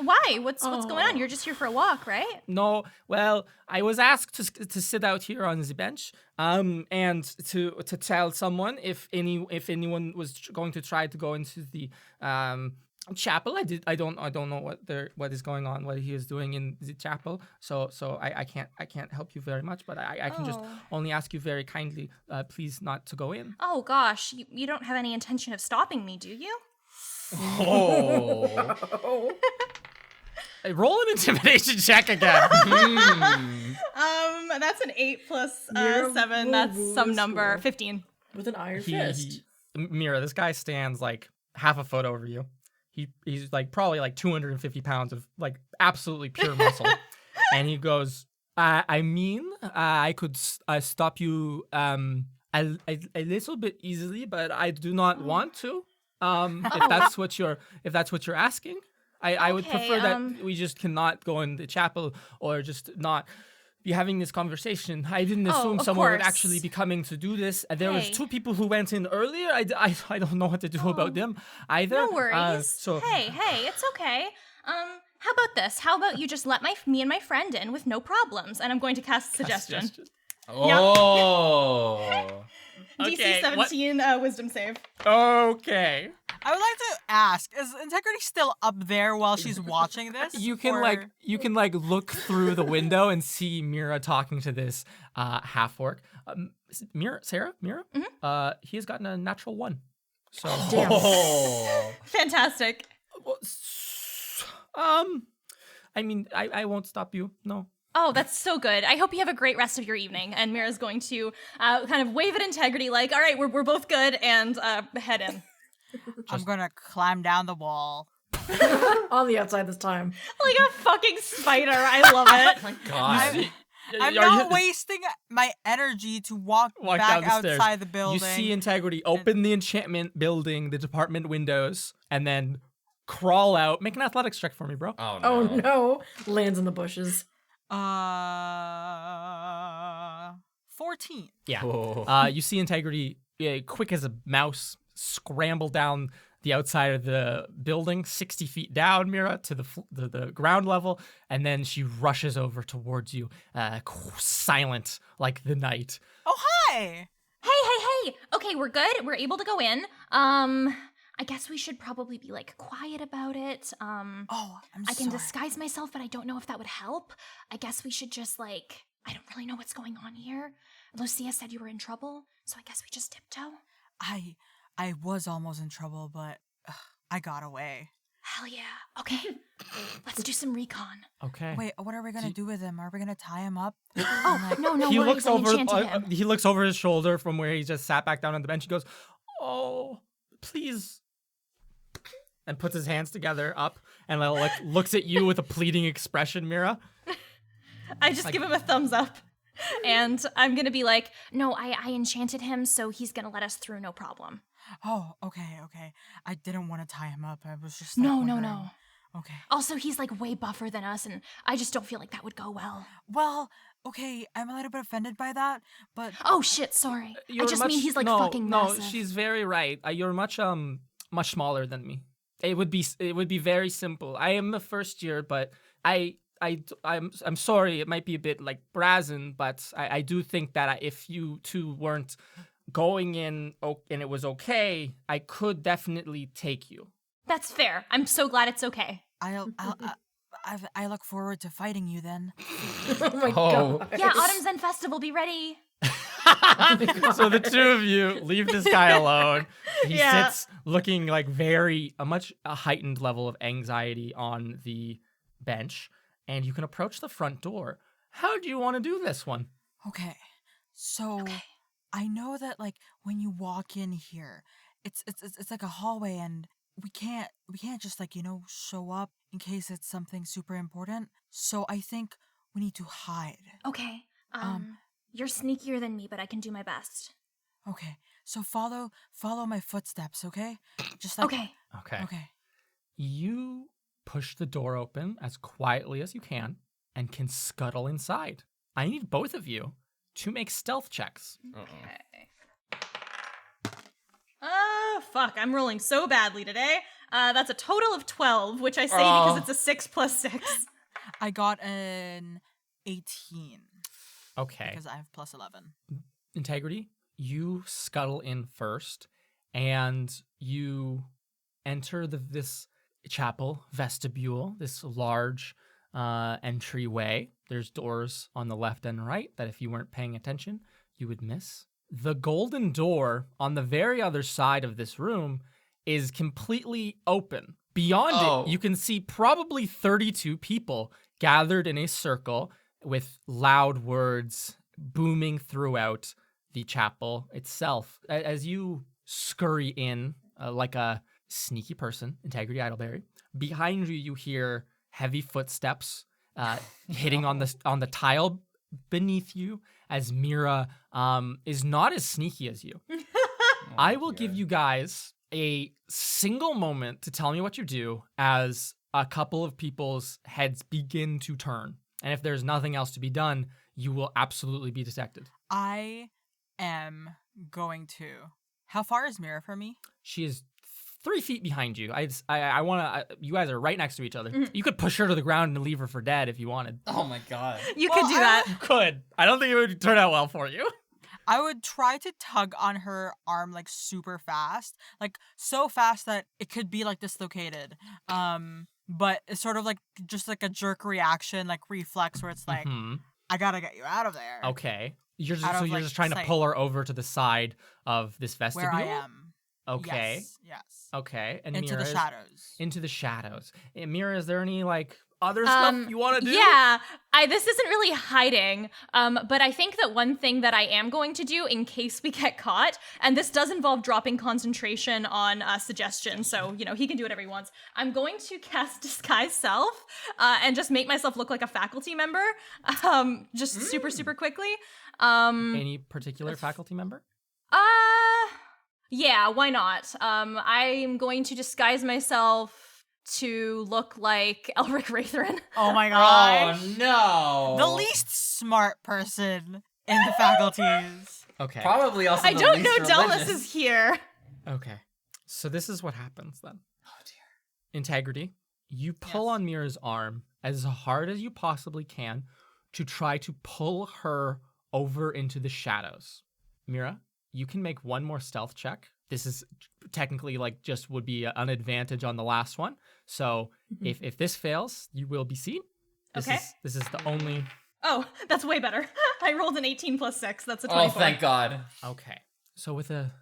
Why? What's going on? You're just here for a walk, right? No, well, I was asked to sit out here on the bench, and to tell someone if anyone was going to try to go into the chapel. I don't know what is going on, what he is doing in the chapel. So I can't help you very much, but I can just only ask you very kindly, please not to go in. Oh gosh, you don't have any intention of stopping me, do you? Oh. Roll an intimidation check again. That's an 8 plus Mira 7. will That's rule some this number. world. 15. With an iron fist. Mira, this guy stands like half a foot over you. He's like probably like 250 pounds of like absolutely pure muscle. And he goes, I could stop you a little bit easily, but I do not want to. If that's what you're asking. I would prefer that we just cannot go in the chapel or just not be having this conversation. I didn't assume of someone would course. actually be coming to do this. There was Hey. 2 people who went in earlier. I don't know what to do about them either. No worries. So Hey, it's okay. How about this? How about you just let me and my friend in with no problems? And I'm going to cast suggestion. Oh. DC Okay, 17 wisdom save. Okay. I would like to ask, is Integrity still up there while she's watching this? You can Or- look through the window and see Mira talking to this half orc. Sarah, he has gotten a natural 1. So Damn. Oh. Fantastic. I mean, I won't stop you. No. Oh, that's so good. I hope you have a great rest of your evening. And Mira's going to kind of wave at Integrity like, all right, we're both good, and head in. I'm gonna climb down the wall. On the outside this time. Like a fucking spider. I love it. My God. I'm not wasting my energy to walk Walk back down the stairs. outside the building. You see Integrity open the enchantment building, the department windows, and then crawl out. Make an athletics check for me, bro. Oh no. Oh no. Lands in the bushes. 14. Yeah. Oh. You see Integrity, quick as a mouse, scramble down the outside of the building, 60 feet down, Mira, to the ground level, and then she rushes over towards you, silent like the night. Oh, hi! Hey. Okay, we're good. We're able to go in. I guess we should probably be like quiet about it. Oh, I can disguise myself, but I don't know if that would help. I guess we should just like, I don't really know what's going on here. Lucia said you were in trouble, so I guess we just tiptoe. I was almost in trouble, but I got away. Hell yeah. Okay. Let's do some recon. Okay. Wait, what are we gonna do with him? Are we gonna tie him up? Oh, no He worries. looks I over. enchanted him. He looks over his shoulder from where he just sat back down on the bench. He goes, "Oh, please," and puts his hands together up and looks at you with a pleading expression, Mira. I just give him a thumbs up. And I'm going to be like, no, I enchanted him, so he's going to let us through, no problem. Oh, okay. I didn't want to tie him up. I was just like, No. wondering. Okay. Also, he's like way buffer than us, and I just don't feel like that would go well. Well, okay, I'm a little bit offended by that, but Oh shit, sorry. I You're just much- mean he's like no, fucking massive. No, she's very right. You're much smaller than me. It would be very simple. I am the first year, but I'm sorry. It might be a bit like brazen, but I do think that if you two weren't going in and it was okay, I could definitely take you. That's fair. I'm so glad it's okay. I look forward to fighting you then. Oh my Oh. god. Yeah, Autumn Zen Festival, be ready. So the two of you leave this guy alone. He Yeah. sits looking like a heightened level of anxiety on the bench, and you can approach the front door. How do you want to do this one? Okay. So I know that like when you walk in here, it's like a hallway and we can't just like, show up in case it's something super important. So I think we need to hide. Okay. You're sneakier than me, but I can do my best. Okay. So follow my footsteps, okay? Just like Okay. Okay. You push the door open as quietly as you can and can scuttle inside. I need both of you to make stealth checks. Oh, fuck. I'm rolling so badly today. That's a total of 12, which I say because it's a 6 plus 6. I got an 18 Okay. because I have plus 11. Integrity, you scuttle in first and you enter this chapel vestibule, this large entryway. There's doors on the left and right that if you weren't paying attention, you would miss. The golden door on the very other side of this room is completely open. Beyond it, you can see probably 32 people gathered in a circle with loud words booming throughout the chapel itself. As you scurry in like a sneaky person, Integrity Idleberry, behind you, you hear heavy footsteps hitting on the tile beneath you as Mira is not as sneaky as you. I will give you guys a single moment to tell me what you do as a couple of people's heads begin to turn. And if there's nothing else to be done, you will absolutely be detected. I am going to. How far is Mira from me? She is 3 feet behind you. I want to. You guys are right next to each other. Mm. You could push her to the ground and leave her for dead if you wanted. Oh my god. You Well, could do that. You could. I don't think it would turn out well for you. I would try to tug on her arm like super fast, like so fast that it could be like dislocated. But it's sort of like just like a jerk reaction, like reflex, where it's like, Mhm. I gotta get you out of there. Okay. You're Out of, you're like, just trying to sight. pull her over to the side of this vestibule. Where I am. Okay. Yes. Okay. And Into Mira the is- shadows. Into the shadows. Mira, is there any like other stuff you want to do? Yeah, this isn't really hiding, but I think that one thing that I am going to do in case we get caught, and this does involve dropping concentration on suggestion, so, he can do whatever he wants. I'm going to cast Disguise Self and just make myself look like a faculty member, just super, super quickly. Any particular faculty member? Yeah, why not? I'm going to disguise myself to look like Elric Wraithrin. Oh my gosh. Oh no. The least smart person in the faculties. Okay. Probably also I the don't least know Delmas religious. is here. Okay. So this is what happens then. Oh dear. Integrity, you pull Yes. on Mira's arm as hard as you possibly can to try to pull her over into the shadows. Mira, you can make one more stealth check. This is technically like just would be an advantage on the last one. So if this fails, you will be seen. Okay. This is the only. Oh, that's way better. I rolled an 18 plus 6. That's a Oh 24. thank god. Okay. So with a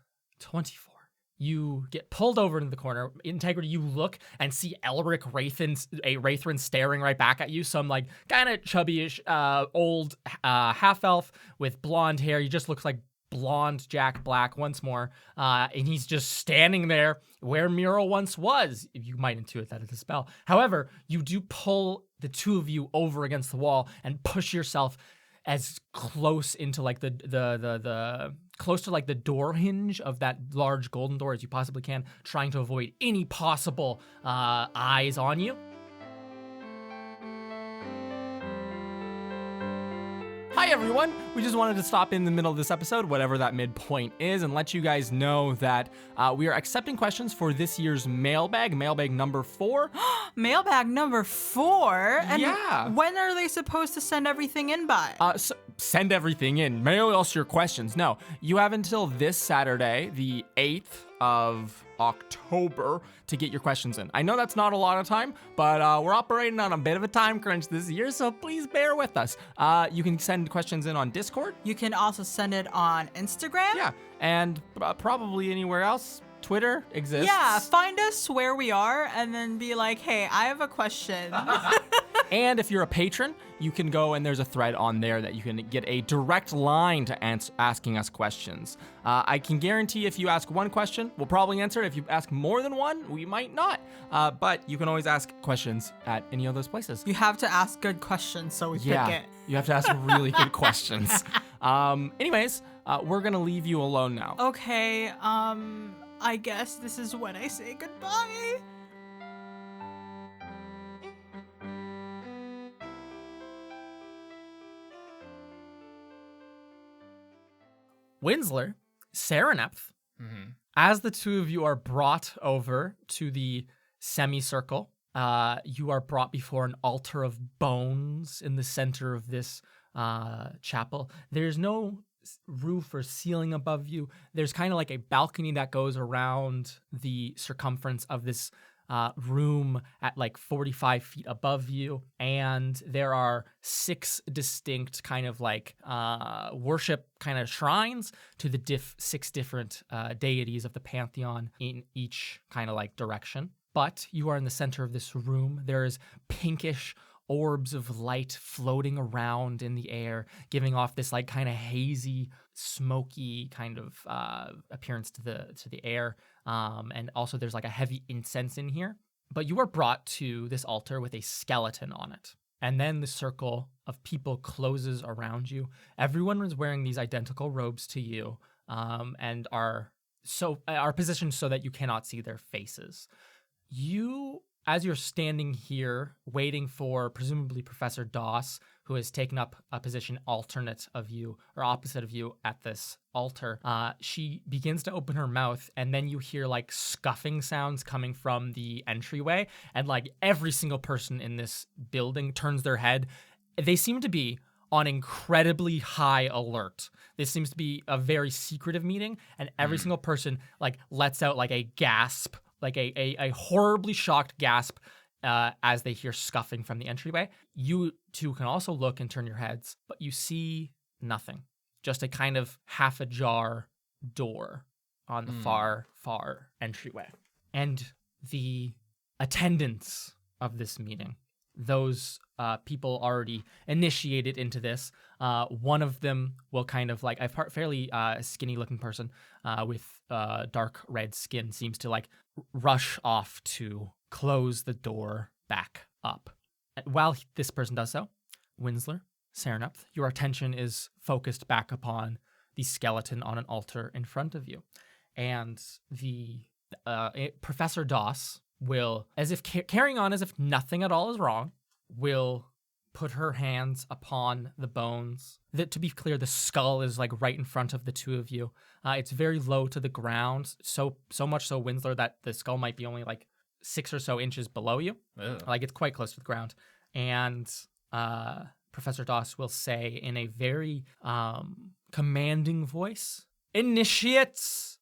24, you get pulled over into the corner. Integrity, you look and see Elric Wraithrin staring right back at you. Some like kind of chubbyish old half elf with blonde hair. He just looks like blonde Jack Black once more. And he's just standing there where Mira once was. You might intuit that it's a spell. However, you do pull the two of you over against the wall and push yourself as close into like the close to like the door hinge of that large golden door as you possibly can, trying to avoid any possible eyes on you. Hi everyone! We just wanted to stop in the middle of this episode, whatever that midpoint is, and let you guys know that we are accepting questions for this year's mailbag number 4. Mailbag number 4? And Yeah. when are they supposed to send everything in by? So send everything in. Mail us your questions. No, you have until this Saturday, the 8th of October, to get your questions in. I know that's not a lot of time, but we're operating on a bit of a time crunch this year, so please bear with us. You can send questions in on Discord. You can also send it on Instagram. Yeah, and probably anywhere else. Twitter exists. Yeah, find us where we are and then be like, hey, I have a question. And if you're a patron, you can go and there's a thread on there that you can get a direct line to asking us questions. I can guarantee if you ask one question, we'll probably answer it. If you ask more than one, we might not. But you can always ask questions at any of those places. You have to ask good questions so we pick it. You have to ask really good questions. Anyways, we're going to leave you alone now. Okay, I guess this is when I say goodbye. Winsler, Serenepth, as the two of you are brought over to the semicircle, you are brought before an altar of bones in the center of this chapel. There's no roof or ceiling above you. There's kind of like a balcony that goes around the circumference of this room at like 45 feet above you, and there are 6 distinct kind of like worship kind of shrines to the 6 different deities of the pantheon in each kind of like direction. But you are in the center of this room. There is pinkish orbs of light floating around in the air, giving off this like kind of hazy, smoky kind of appearance to the air. And also there's like a heavy incense in here. But you are brought to this altar with a skeleton on it. And then the circle of people closes around you. Everyone is wearing these identical robes to you, and are positioned so that you cannot see their faces. You, as you're standing here waiting for presumably Professor Doss, who has taken up a position alternate of you or opposite of you at this altar, she begins to open her mouth, and then you hear like scuffing sounds coming from the entryway, and like every single person in this building turns their head. They seem to be on incredibly high alert. This seems to be a very secretive meeting, and every single person like lets out like a gasp, like a horribly shocked gasp as they hear scuffing from the entryway. You two can also look and turn your heads, but you see nothing. Just a kind of half ajar door on the far entryway. And the attendants of this meeting, those people already initiated into this, one of them will kind of like, a fairly skinny looking person with dark red skin seems to like rush off to close the door back up. While this person does so, Winsler, Serenepth, your attention is focused back upon the skeleton on an altar in front of you. And the Professor Doss will, as if carrying on as if nothing at all is wrong, will put her hands upon the bones. To be clear, the skull is like right in front of the two of you. It's very low to the ground, so much so, Winsler, that the skull might be only like 6 or so inches below you. Ugh. Like it's quite close to the ground. And Professor Doss will say in a very commanding voice, "Initiates,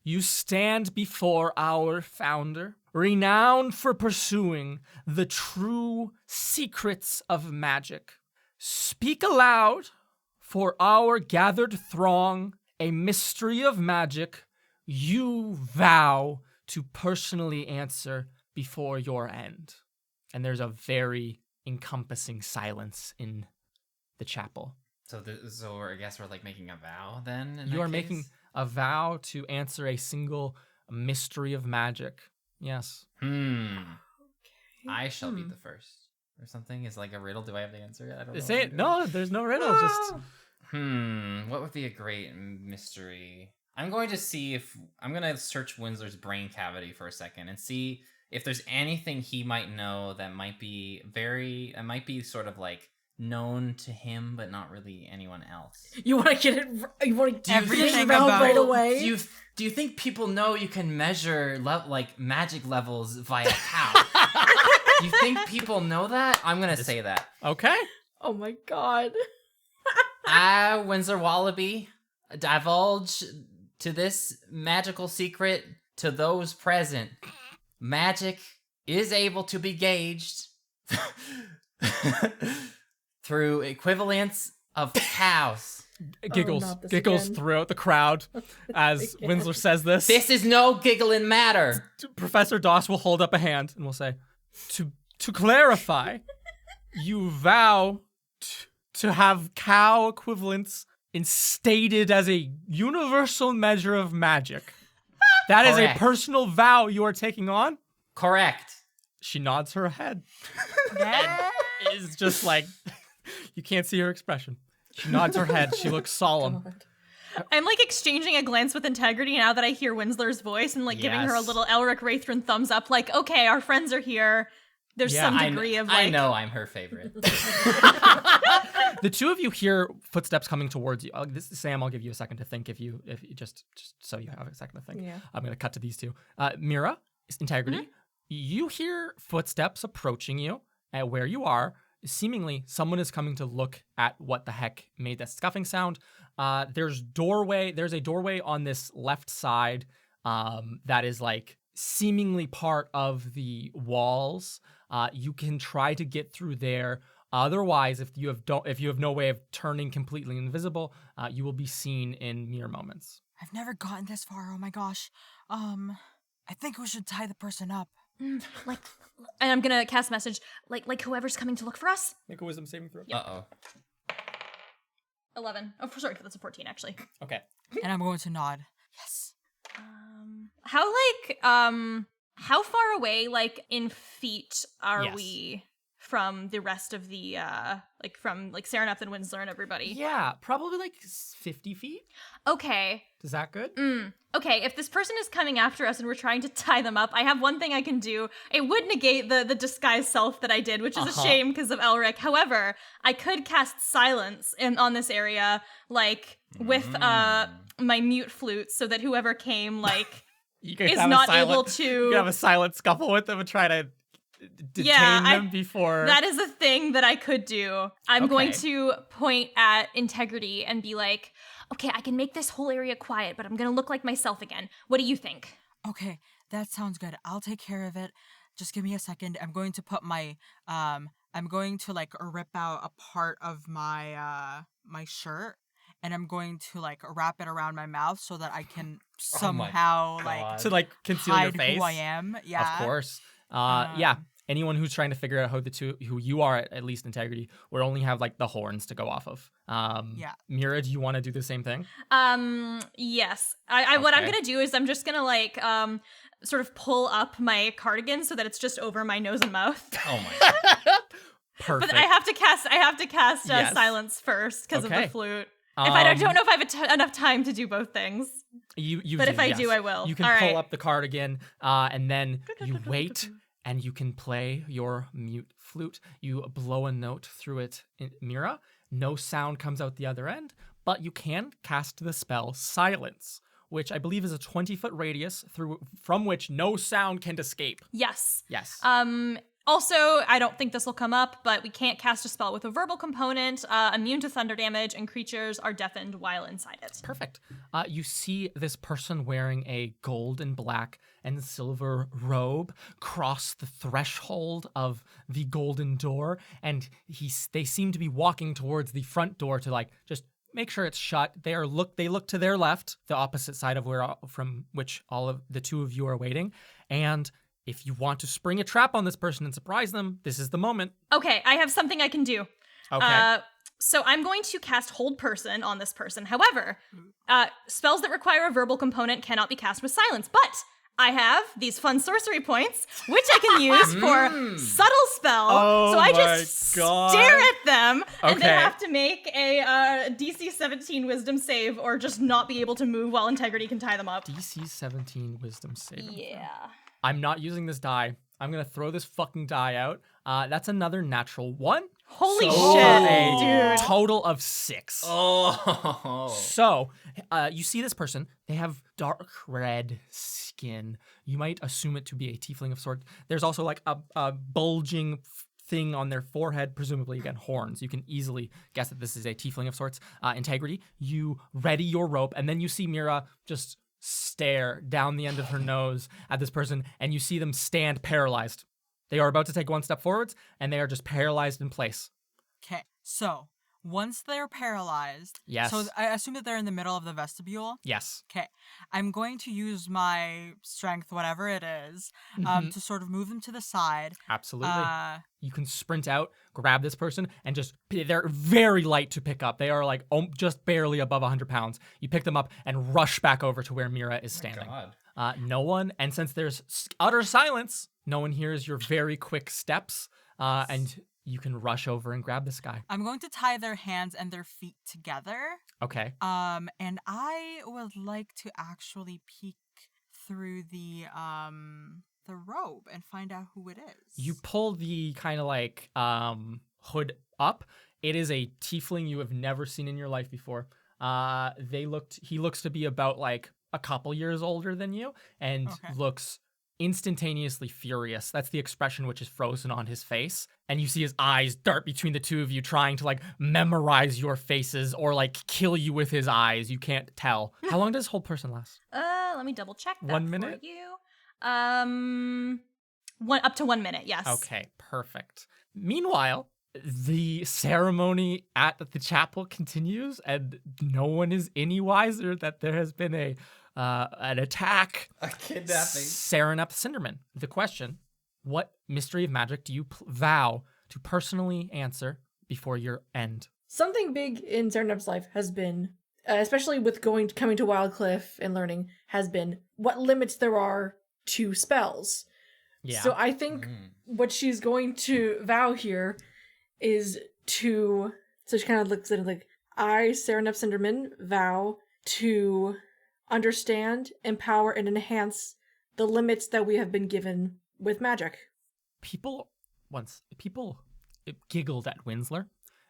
you stand before our founder, renowned for pursuing the true secrets of magic. Speak aloud for our gathered throng a mystery of magic you vow to personally answer before your end. And there's a very encompassing silence in the chapel. So I guess we're like making a vow then. You are making a vow to answer a single mystery of magic. Yes. I shall be the first, or something. Is like a riddle. Do I have the answer? I don't know. Say it. No, there's no riddle. Just What would be a great mystery? I'm going to search Windsor's brain cavity for a second and see if there's anything he might know that might be sort of like known to him, but not really anyone else. You want to get it? You want to Everything round about- right away? Do you think people know you can measure like magic levels via cow? Do you think people know that? I'm gonna say that. okay. Oh my god. I, Windsor Wallaby, divulge to this magical secret to those present. Magic is able to be gauged through equivalence of cows. Giggles not this giggles again. throughout the crowd as Winslow says this. This is no giggling matter. Professor Doss will hold up a hand and will say, to clarify, you vow to have cow equivalents instated as a universal measure of magic. That is a Correct. personal vow you are taking on? Correct. She nods her head. Yeah. It's just like, you can't see her expression. She nods her head. She looks solemn. I'm like exchanging a glance with Integrity now that I hear Winsler's voice and like giving her a Yes. little Elric Wraithrin thumbs up, like, okay, our friends are here. There's Yeah, some I degree of I like. know I'm her favorite. The two of you hear footsteps coming towards you. Sam, I'll give you a second to think if you just so you have a second to think. Yeah. I'm going to cut to these two. Mira, Integrity, you hear footsteps approaching you at where you are. Seemingly, someone is coming to look at what the heck made that scuffing sound. There's a doorway on this left side that is like seemingly part of the walls. You can try to get through there. Otherwise, if you have no way of turning completely invisible, you will be seen in mere moments. I've never gotten this far. Oh my gosh. I think we should tie the person up. Like, and I'm gonna cast message, like whoever's coming to look for us. Make a wisdom saving throw. Uh-oh. 11. Oh, sorry, that's a 14 actually. Okay. And I'm going to nod. Yes. How far away, like in feet, are Yes. we from the rest of the from Sereneth and Winsler and everybody? Yeah, probably like 50 feet. Okay. Is that good? Okay, if this person is coming after us and we're trying to tie them up, I have one thing I can do. It would negate the disguise self that I did, which is a shame because of Elric. However, I could cast silence on this area, like with my mute flute, so that whoever came, like, You could is have not a silent, able to. You could have a silent scuffle with them and try to detain Yeah, them before. That is a thing that I could do. I'm going Okay. to point at Integrity and be like, okay, I can make this whole area quiet, but I'm going to look like myself again. What do you think? Okay, that sounds good. I'll take care of it. Just give me a second. I'm going to put my I'm going to like rip out a part of my my shirt and I'm going to like wrap it around my mouth so that I can somehow like to like conceal your hide face. who I am. Yeah. Of course. Yeah. Anyone who's trying to figure out who you are, at least Integrity, would only have like the horns to go off of. Yeah. Mira, do you want to do the same thing? Yes. I what I'm Okay. going to do is I'm just going to like sort of pull up my cardigan so that it's just over my nose and mouth. Oh my. Perfect. But I have to cast Yes. silence first because of Okay. the flute. If I don't know if I have enough time to do both things. You But do, if I do, yes. I will. You can All pull right. up the cardigan, and then you wait, and you can play your mute flute. You blow a note through it, Mira. No sound comes out the other end, but you can cast the spell Silence, which I believe is a 20-foot radius from which no sound can escape. Yes. Yes. Also, I don't think this will come up, but we can't cast a spell with a verbal component, immune to thunder damage, and creatures are deafened while inside it. Perfect. You see this person wearing a gold and black and silver robe cross the threshold of the golden door, and they seem to be walking towards the front door to like just make sure it's shut. They look to their left, the opposite side of from which all of the two of you are waiting. And if you want to spring a trap on this person and surprise them, this is the moment. Okay, I have something I can do. Okay. So I'm going to cast Hold Person on this person. However, spells that require a verbal component cannot be cast with silence. But I have these fun sorcery points, which I can use for subtle spell. Oh so I my just God. stare at them, and they Okay. have to make a DC 17 Wisdom save, or just not be able to move while Integrity can tie them up. DC 17 Wisdom saving. Yeah. I'm not using this die. I'm going to throw this fucking die out. That's another natural 1. Holy So shit, a dude. total of 6. Oh. So, you see this person. They have dark red skin. You might assume it to be a tiefling of sorts. There's also like a bulging thing on their forehead, presumably, again, horns. You can easily guess that this is a tiefling of sorts. Integrity, you ready your rope, and then you see Mira just stare down the end of her nose at this person, and you see them stand paralyzed. They are about to take one step forwards, and they are just paralyzed in place. Okay, so once they're paralyzed, Yes. so I assume that they're in the middle of the vestibule. Yes. Okay, I'm going to use my strength, whatever it is, Mhm. to sort of move them to the side. Absolutely. You can sprint out, grab this person, and they're very light to pick up. They are like just barely above 100 pounds. You pick them up and rush back over to where Mira is standing. God. No one, and since there's utter silence, no one hears your very quick steps, and you can rush over and grab this guy. I'm going to tie their hands and their feet together. Okay. And I would like to actually peek through the robe and find out who it is. You pull the kind of like hood up. It is a tiefling you have never seen in your life before. He looks to be about like a couple years older than you, and looks instantaneously furious. That's the expression which is frozen on his face. And you see his eyes dart between the two of you, trying to like memorize your faces or like kill you with his eyes. You can't tell. How long does Hold Person last? Let me double check that 1 for minute? you. Up to 1 minute, yes. Okay, perfect. Meanwhile, the ceremony at the chapel continues, and no one is any wiser that there has been an attack. A kidnapping. Serenep Cinderman. The question: what mystery of magic do you vow to personally answer before your end? Something big in Serenep's life has been, especially with coming to Wildcliff and learning, has been what limits there are to spells. Yeah. So I think what she's going to vow here is to, so she kind of looks at it like, I, Serenep Cinderman, vow to understand, empower, and enhance the limits that we have been given with magic. People giggled at Winsler,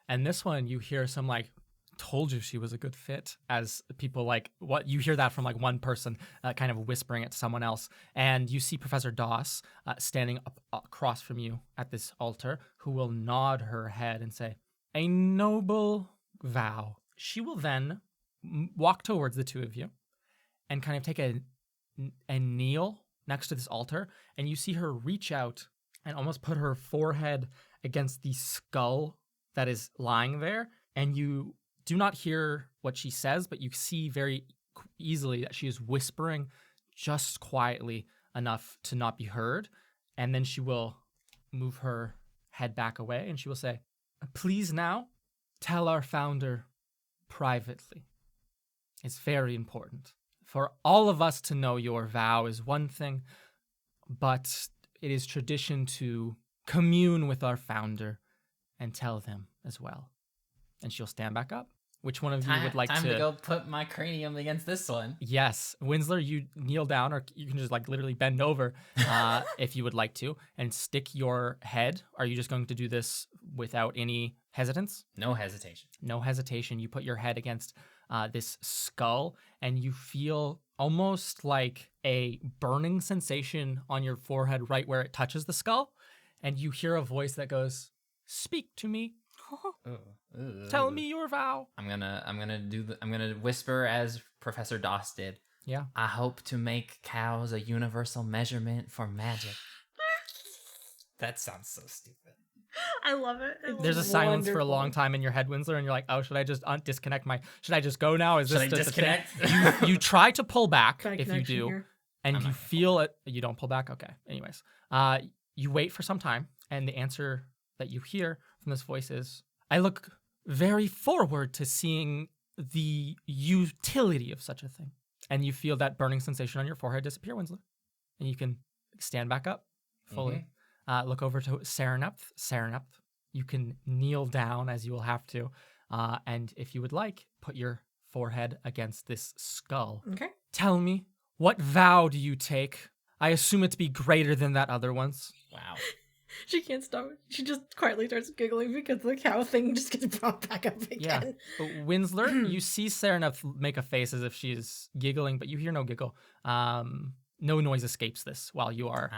and this one you hear some like, told you she was a good fit, as people like, what you hear that from like one person kind of whispering it to someone else. And you see Professor Doss standing up across from you at this altar, who will nod her head and say, a noble vow. She will then walk towards the two of you and kind of take a kneel next to this altar, and you see her reach out and almost put her forehead against the skull that is lying there, and you do not hear what she says, but you see very easily that she is whispering just quietly enough to not be heard, and then she will move her head back away, and she will say, please now tell our founder privately. It's very important. For all of us to know your vow is one thing, but it is tradition to commune with our founder and tell them as well. And she'll stand back up. Which one of you would like time to go put my cranium against this one? Yes. Winsler, you kneel down, or you can just like literally bend over if you would like to, and stick your head. Are you just going to do this without any hesitance? No hesitation. No hesitation. You put your head against this skull, and you feel almost like a burning sensation on your forehead right where it touches the skull. And you hear a voice that goes, speak to me. Tell me your vow. I'm gonna whisper as Professor Doss did. Yeah. I hope to make cows a universal measurement for magic. That sounds so stupid. I love it. There's a silence for a long time in your head, Winsler, and you're like, oh, should I just disconnect my... Should I just go now? Is this Should I just a thing? disconnect? You try to pull back Bad if you connection do, here. and I'm you not feel it. You don't pull back? Okay. Anyways. You wait for some time, and the answer that you hear from this voice is, I look very forward to seeing the utility of such a thing. And you feel that burning sensation on your forehead disappear, Winsler. And you can stand back up fully. Look over to Serenepth. Serenepth, you can kneel down as you will have to. And if you would like, put your forehead against this skull. Okay. Tell me, what vow do you take? I assume it to be greater than that other one's. Wow. She can't stop. She just quietly starts giggling because the cow thing just gets brought back up Yeah. again. Winsler, you see Serenepth make a face as if she's giggling, but you hear no giggle. No noise escapes this while you are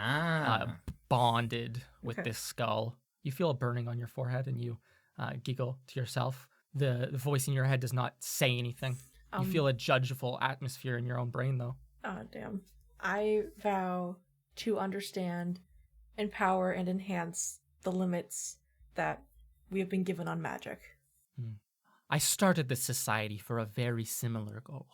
bonded with Okay. this skull. You feel a burning on your forehead and you giggle to yourself. The voice in your head does not say anything. You feel a judgeful atmosphere in your own brain, though. Oh, damn. I vow to understand, empower, and enhance the limits that we have been given on magic. I started this society for a very similar goal.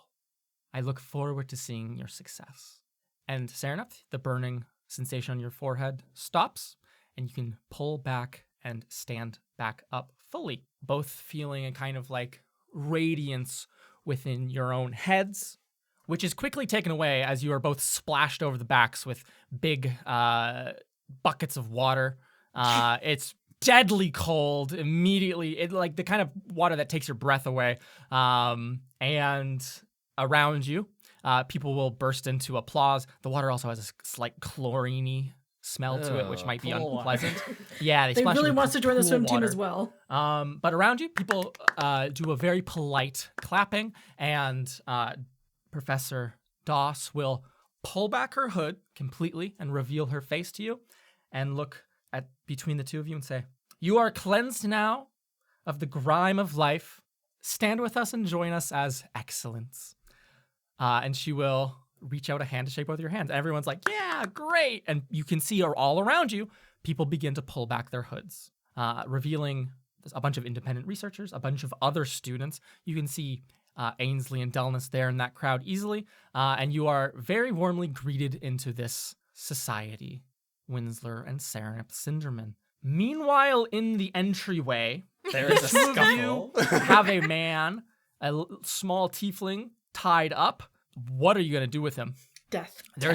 I look forward to seeing your success. And Serenepth, the burning sensation on your forehead stops, and you can pull back and stand back up fully, both feeling a kind of like radiance within your own heads, which is quickly taken away as you are both splashed over the backs with big buckets of water. It's deadly cold immediately. It like the kind of water that takes your breath away. And around you, people will burst into applause. The water also has a slight chlorine-y smell to it, which might be pool water. unpleasant. Yeah, They splash you really with wants to join the cool swim team water. as well. But around you, people do a very polite clapping, and Professor Doss will pull back her hood completely and reveal her face to you and look at between the two of you and say, "You are cleansed now of the grime of life. Stand with us and join us as excellence." And she will reach out a hand to shake both your hands. Everyone's like, "Yeah, great." And you can see all around you, people begin to pull back their hoods, revealing a bunch of independent researchers, a bunch of other students. You can see Ainsley and Delness there in that crowd easily. And you are very warmly greeted into this society, Winsler and Serenep Cinderman. Meanwhile, in the entryway, There is a two of scuffle. you have a man, small tiefling, tied up. What are you going to do with him? Death. There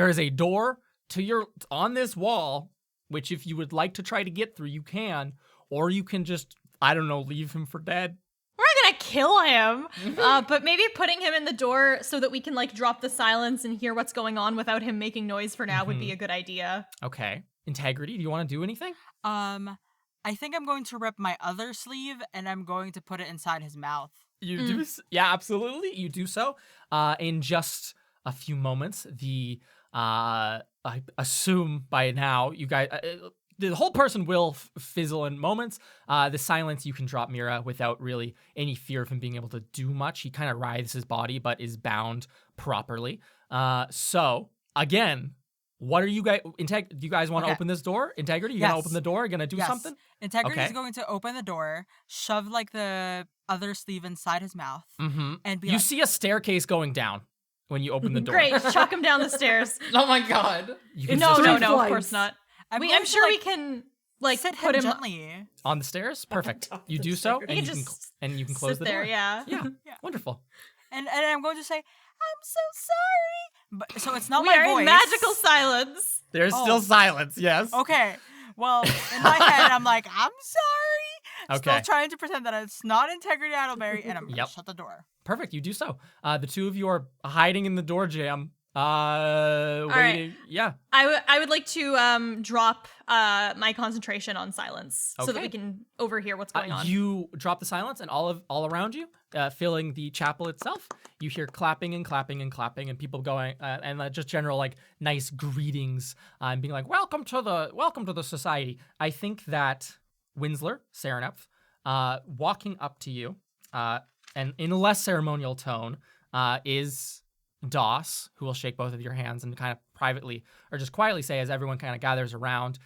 is a door to on this wall, which if you would like to try to get through, you can, or you can just, I don't know, leave him for dead. We're not gonna kill him, but maybe putting him in the door so that we can like drop the silence and hear what's going on without him making noise for now would be a good idea. Okay. Integrity, do you want to do anything? I think I'm going to rip my other sleeve and I'm going to put it inside his mouth. You do? Yeah, absolutely. You do so. In just a few moments, I assume by now, you guys, the whole person will fizzle in moments. The silence, you can drop Mira without really any fear of him being able to do much. He kind of writhes his body, but is bound properly. So, again, what are you guys, do you guys want to Okay. open this door? Integrity, you gonna Yes. open the door? You gonna do Yes. something? Integrity is Okay. going to open the door, shove like the other sleeve inside his mouth, Mm-hmm. and be You like, see a staircase going down when you open the door. Great, chuck him down the stairs. Oh my god. You can No, just- no, Three of flights. course not. I'm I'm going to, sure we like, can like sit put him him. gently. On the stairs? Perfect. top You of do the so, stairs. and You you can can just and you can close Sit the there, door. yeah. Yeah. Yeah. Wonderful. And I'm going to say, I'm so sorry. But so it's not We my are voice. in magical silence. There's Oh. still silence, yes. Okay. Well, in my head, I'm like, I'm sorry. Okay. Still trying to pretend that it's not Integrity Adelberry, and I'm going to Yep. shut the door. Perfect. You do so. The two of you are hiding in the door jam. right. Waiting. Yeah. I would like to drop my concentration on silence so that Okay. we can overhear what's going on. You drop the silence, and all around you, filling the chapel itself, you hear clapping and clapping and clapping, and people going and just general like nice greetings and being like, welcome to the society. I think that Winsler, Serenep, walking up to you, and in a less ceremonial tone, is Doss, who will shake both of your hands and kind of privately or just quietly say, as everyone kind of gathers around,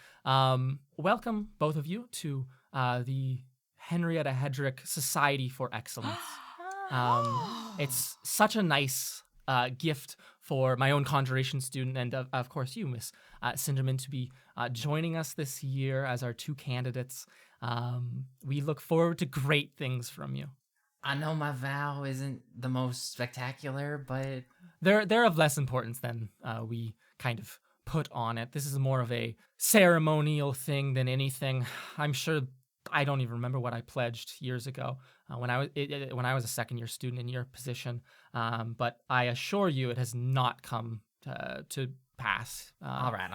welcome both of you to the Henrietta Hedrick Society for Excellence. It's such a nice gift for my own conjuration student and, of course, you, Miss Cinderman, to be joining us this year as our 2 candidates. We look forward to great things from you. I know my vow isn't the most spectacular, but They're of less importance than we kind of put on it. This is more of a ceremonial thing than anything. I'm sure I don't even remember what I pledged years ago when I was a second-year student in your position. But I assure you, it has not come to pass. all right.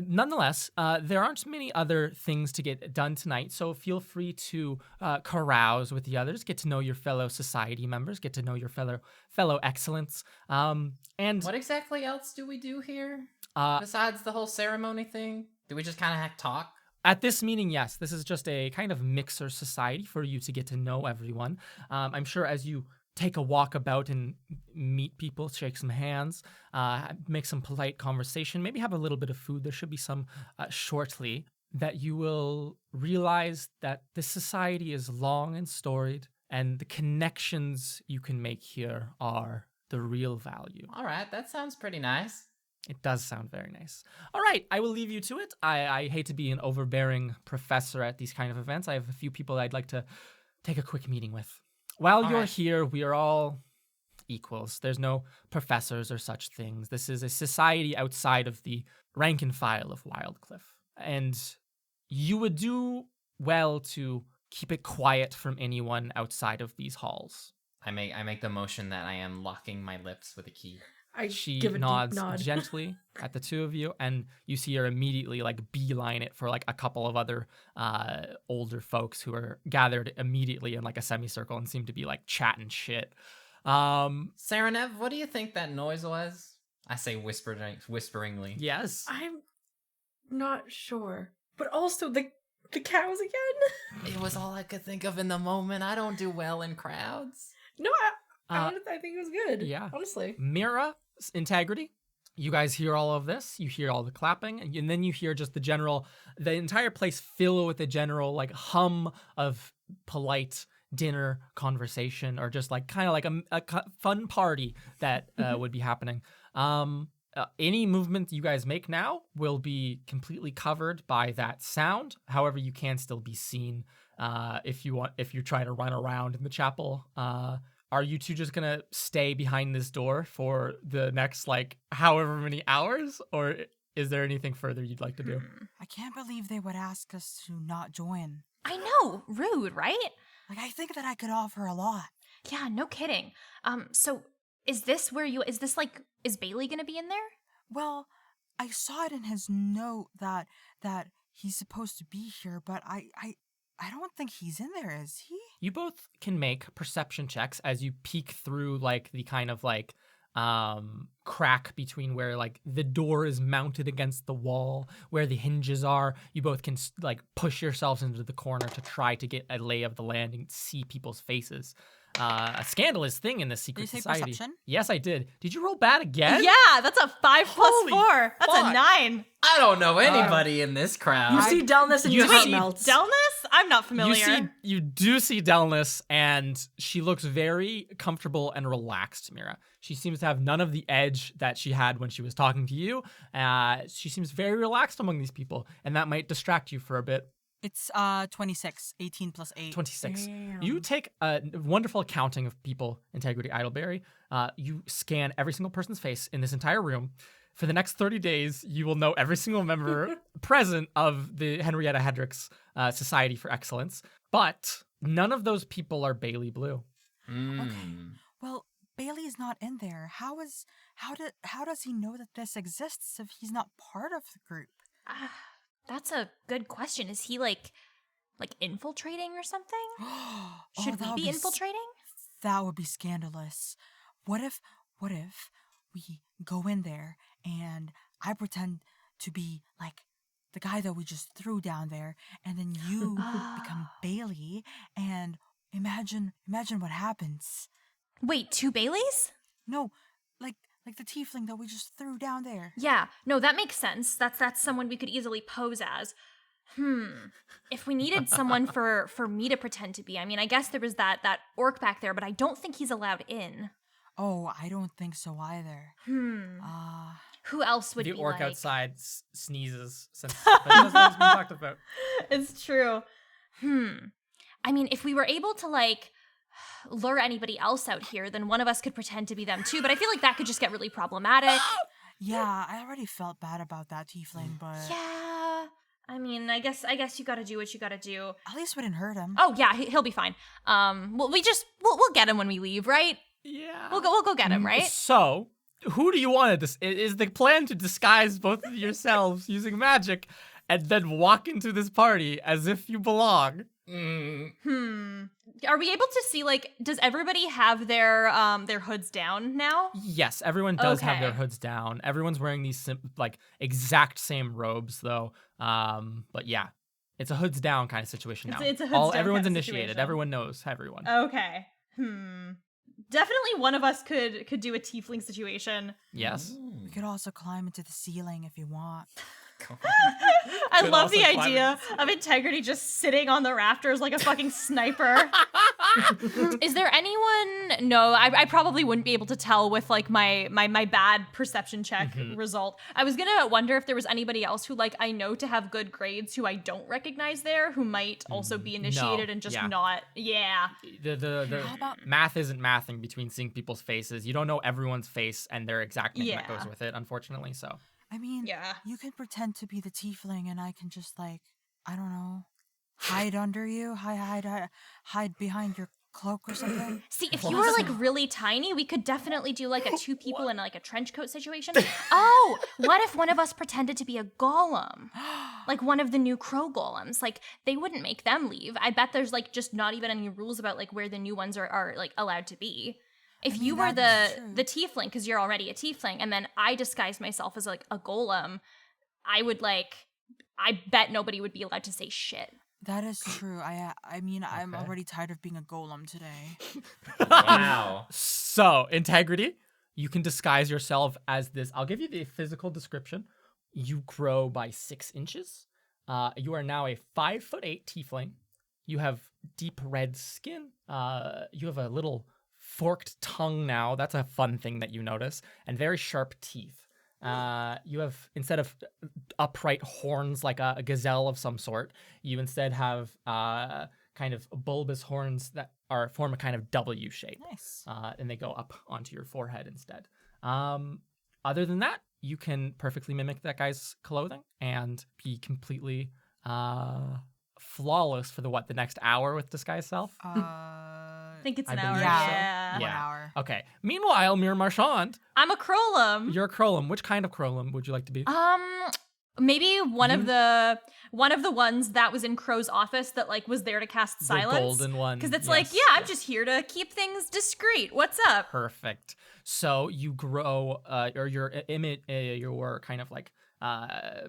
Nonetheless, there aren't many other things to get done tonight, so feel free to carouse with the others, get to know your fellow society members, get to know your fellow excellence. And What exactly else do we do here uh, besides the whole ceremony thing? Do we just kind of talk? at this meeting, yes, this is just a kind of mixer society for you to get to know everyone. I'm sure as you take a walk about and meet people, shake some hands, make some polite conversation, maybe have a little bit of food. There should be some shortly, that you will realize that this society is long and storied, and the connections you can make here are the real value. All right, that sounds pretty nice. It does sound very nice. All right, I will leave you to it. I hate to be an overbearing professor at these kind of events. I have a few people I'd like to take a quick meeting with. While All you're right. here, we are all equals. There's no professors or such things. This is a society outside of the rank and file of Wildcliff. And you would do well to keep it quiet from anyone outside of these halls. I make the motion that I am locking my lips with a key. I She give a nods deep nod. gently at the two of you, and you see her immediately like beeline it for like a couple of other older folks who are gathered immediately in like a semicircle and seem to be like chatting shit. Saranev, what do you think that noise was? I say whisperingly. Yes. I'm not sure. But also the cows again? It was all I could think of in the moment. I don't do well in crowds. No, Uh, I think it was good. yeah. Honestly. Mira, integrity. You guys hear all of this. You hear all the clapping, and then you hear just the entire place fill with a general like hum of polite dinner conversation, or just like kind of like a fun party that would be happening. Any movement you guys make now will be completely covered by that sound. However, you can still be seen if you're trying to run around in the chapel. Are you two just gonna stay behind this door for the next like however many hours, or is there anything further you'd like to do? I can't believe they would ask us to not join. I know, rude, right? Like, I think that I could offer a lot. Yeah, no kidding. So is Bailey gonna be in there? Well, I saw it in his note that he's supposed to be here, but I don't think he's in there, is he? You both can make perception checks as you peek through like the kind of like crack between where like the door is mounted against the wall, where the hinges are. You both can like push yourselves into the corner to try to get a lay of the land and see people's faces. A scandalous thing in this secret Did you say society. perception? Yes, I did. Did you roll bad again? Yeah, that's a 5 plus Holy 4. That's fuck. a 9. I don't know anybody in this crowd. You see Delness and you your heart see melts. Delness? I'm not familiar. You do see Delness, and she looks very comfortable and relaxed, Mira. She seems to have none of the edge that she had when she was talking to you. She seems very relaxed among these people, and that might distract you for a bit. It's 26, 18 plus 8. 26. Damn. You take a wonderful counting of people, Integrity Idleberry. You scan every single person's face in this entire room. For the next 30 days, you will know every single member present of the Henrietta Hedrick's Society for Excellence. But none of those people are Bailey Blue. Okay. Well, Bailey's not in there. How does he know that this exists if he's not part of the group? That's a good question. Is he like infiltrating or something? Should that would we be infiltrating? That would be scandalous. What if we go in there and I pretend to be like the guy that we just threw down there, and then you become Bailey, and imagine what happens. Wait, 2 Baileys? No, like Like the tiefling that we just threw down there. Yeah, no, that makes sense. That's someone we could easily pose as. If we needed someone for me to pretend to be, I mean, I guess there was that orc back there, but I don't think he's allowed in. Oh, I don't think so either. Who else would The be orc like... outside sneezes since that's what's been talked about. It's true. I mean, if we were able to, like, lure anybody else out here, then one of us could pretend to be them too, but I feel like that could just get really problematic. Yeah, I already felt bad about that tiefling, but Yeah. I mean, I guess you gotta do what you gotta do. at least we didn't hurt him. Oh, yeah, he'll be fine. We'll get him when we leave, right? Yeah. We'll go get him, right? So, who do you want to is the plan to disguise both of yourselves using magic and then walk into this party as if you belong? Are we able to see, like, does everybody have their hoods down now? Yes, everyone does have their Okay. hoods down. Everyone's wearing these exact same robes though. But yeah, it's a hoods down kind of situation now. It's a hoods down Everyone's kind of initiated. situation. Everyone knows everyone. Okay. Definitely one of us could do a tiefling situation. Yes. We could also climb into the ceiling if you want. I Could love the also climb idea of Integrity just sitting on the rafters like a fucking sniper. Is there anyone? No, I probably wouldn't be able to tell with like my bad perception check result. I was gonna wonder if there was anybody else who like I know to have good grades who I don't recognize there who might also be initiated and just yeah. not. Yeah. The How about- math isn't mathing between seeing people's faces. You don't know everyone's face and their exact name that Yeah. goes with it, unfortunately. So I mean, Yeah. you can pretend to be the tiefling and I can just like, I don't know, hide under you, hide behind your cloak or something. See, if you were like really tiny, we could definitely do like a two people in like a trench coat situation. Oh, what if one of us pretended to be a golem? Like one of the new crow golems. Like they wouldn't make them leave. I bet there's like just not even any rules about like where the new ones are like allowed to be. If mean, you were that's the true. tiefling, because you're already a tiefling, and then I disguised myself as like a golem, I bet nobody would be allowed to say shit. That is true. I mean, I'm already tired of being a golem today. Wow. So, Integrity, you can disguise yourself as this. I'll give you the physical description. You grow by 6 inches. You are now a 5'8" tiefling. You have deep red skin. You have a little forked tongue now. That's a fun thing that you notice. And very sharp teeth. You have, instead of upright horns like a gazelle of some sort, you instead have kind of bulbous horns that form a kind of W shape. Nice. And they go up onto your forehead instead. Other than that, you can perfectly mimic that guy's clothing and be completely flawless for the next hour with disguise self. I think it's I an hour. believe so. Yeah. 1 hour. Okay. Meanwhile, Mira Marchand, I'm a crowlem. you're a crowlem. Which kind of crowlem would you like to be? Maybe one of the ones that was in Crow's office that like was there to cast silence. The golden one. Because it's Yes, like, yeah, I'm yes. just here to keep things discreet. What's up? Perfect. So you grow, or your your kind of like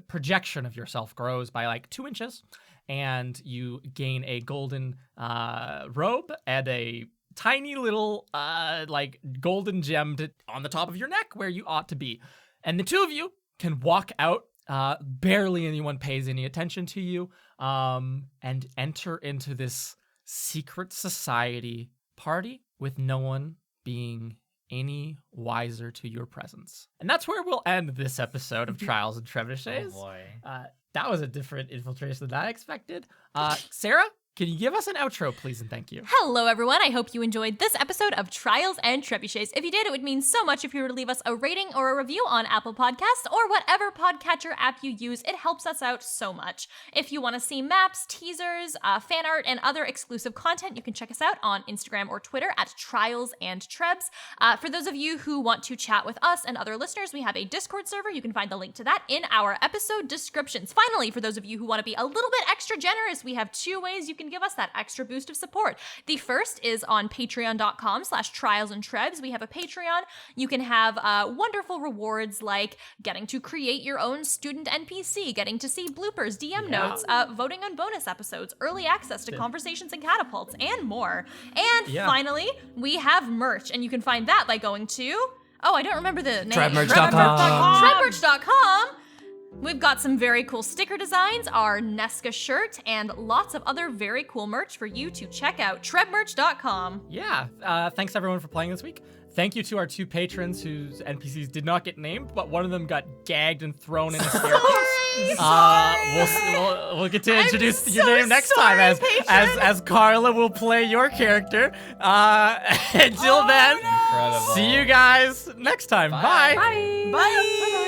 projection of yourself grows by like 2 inches, and you gain a golden robe and a tiny little like golden gem on the top of your neck where you ought to be, and the two of you can walk out. Barely anyone pays any attention to you, and enter into this secret society party with no one being any wiser to your presence. And that's where we'll end this episode of Trials and Trebuchets. Oh boy. That was a different infiltration than I expected. Sarah, can you give us an outro, please, and thank you? Hello, everyone. I hope you enjoyed this episode of Trials and Trebuchets. If you did, it would mean so much if you were to leave us a rating or a review on Apple Podcasts or whatever podcatcher app you use. It helps us out so much. If you want to see maps, teasers, fan art, and other exclusive content, you can check us out on Instagram or Twitter at Trials and Trebs. For those of you who want to chat with us and other listeners, we have a Discord server. You can find the link to that in our episode descriptions. Finally, for those of you who want to be a little bit extra generous, we have 2 ways you can give us that extra boost of support. The first is on patreon.com/trialsandtrebs. We have a Patreon. You can have wonderful rewards like getting to create your own student NPC, getting to see bloopers, DM notes, voting on bonus episodes, early access to conversations and catapults, and more. And finally, we have merch, and you can find that by going to Oh, I don't remember the name. Trebmerch.com. Trebmerch.com. We've got some very cool sticker designs, our Nesca shirt, and lots of other very cool merch for you to check out. Trebmerch.com. Yeah, thanks everyone for playing this week. Thank you to our 2 patrons whose NPCs did not get named, but one of them got gagged and thrown in a staircase. We'll get to introduce your name next time as Carla will play your character. Until then, Incredible. see you guys next time. Bye. Bye. Bye.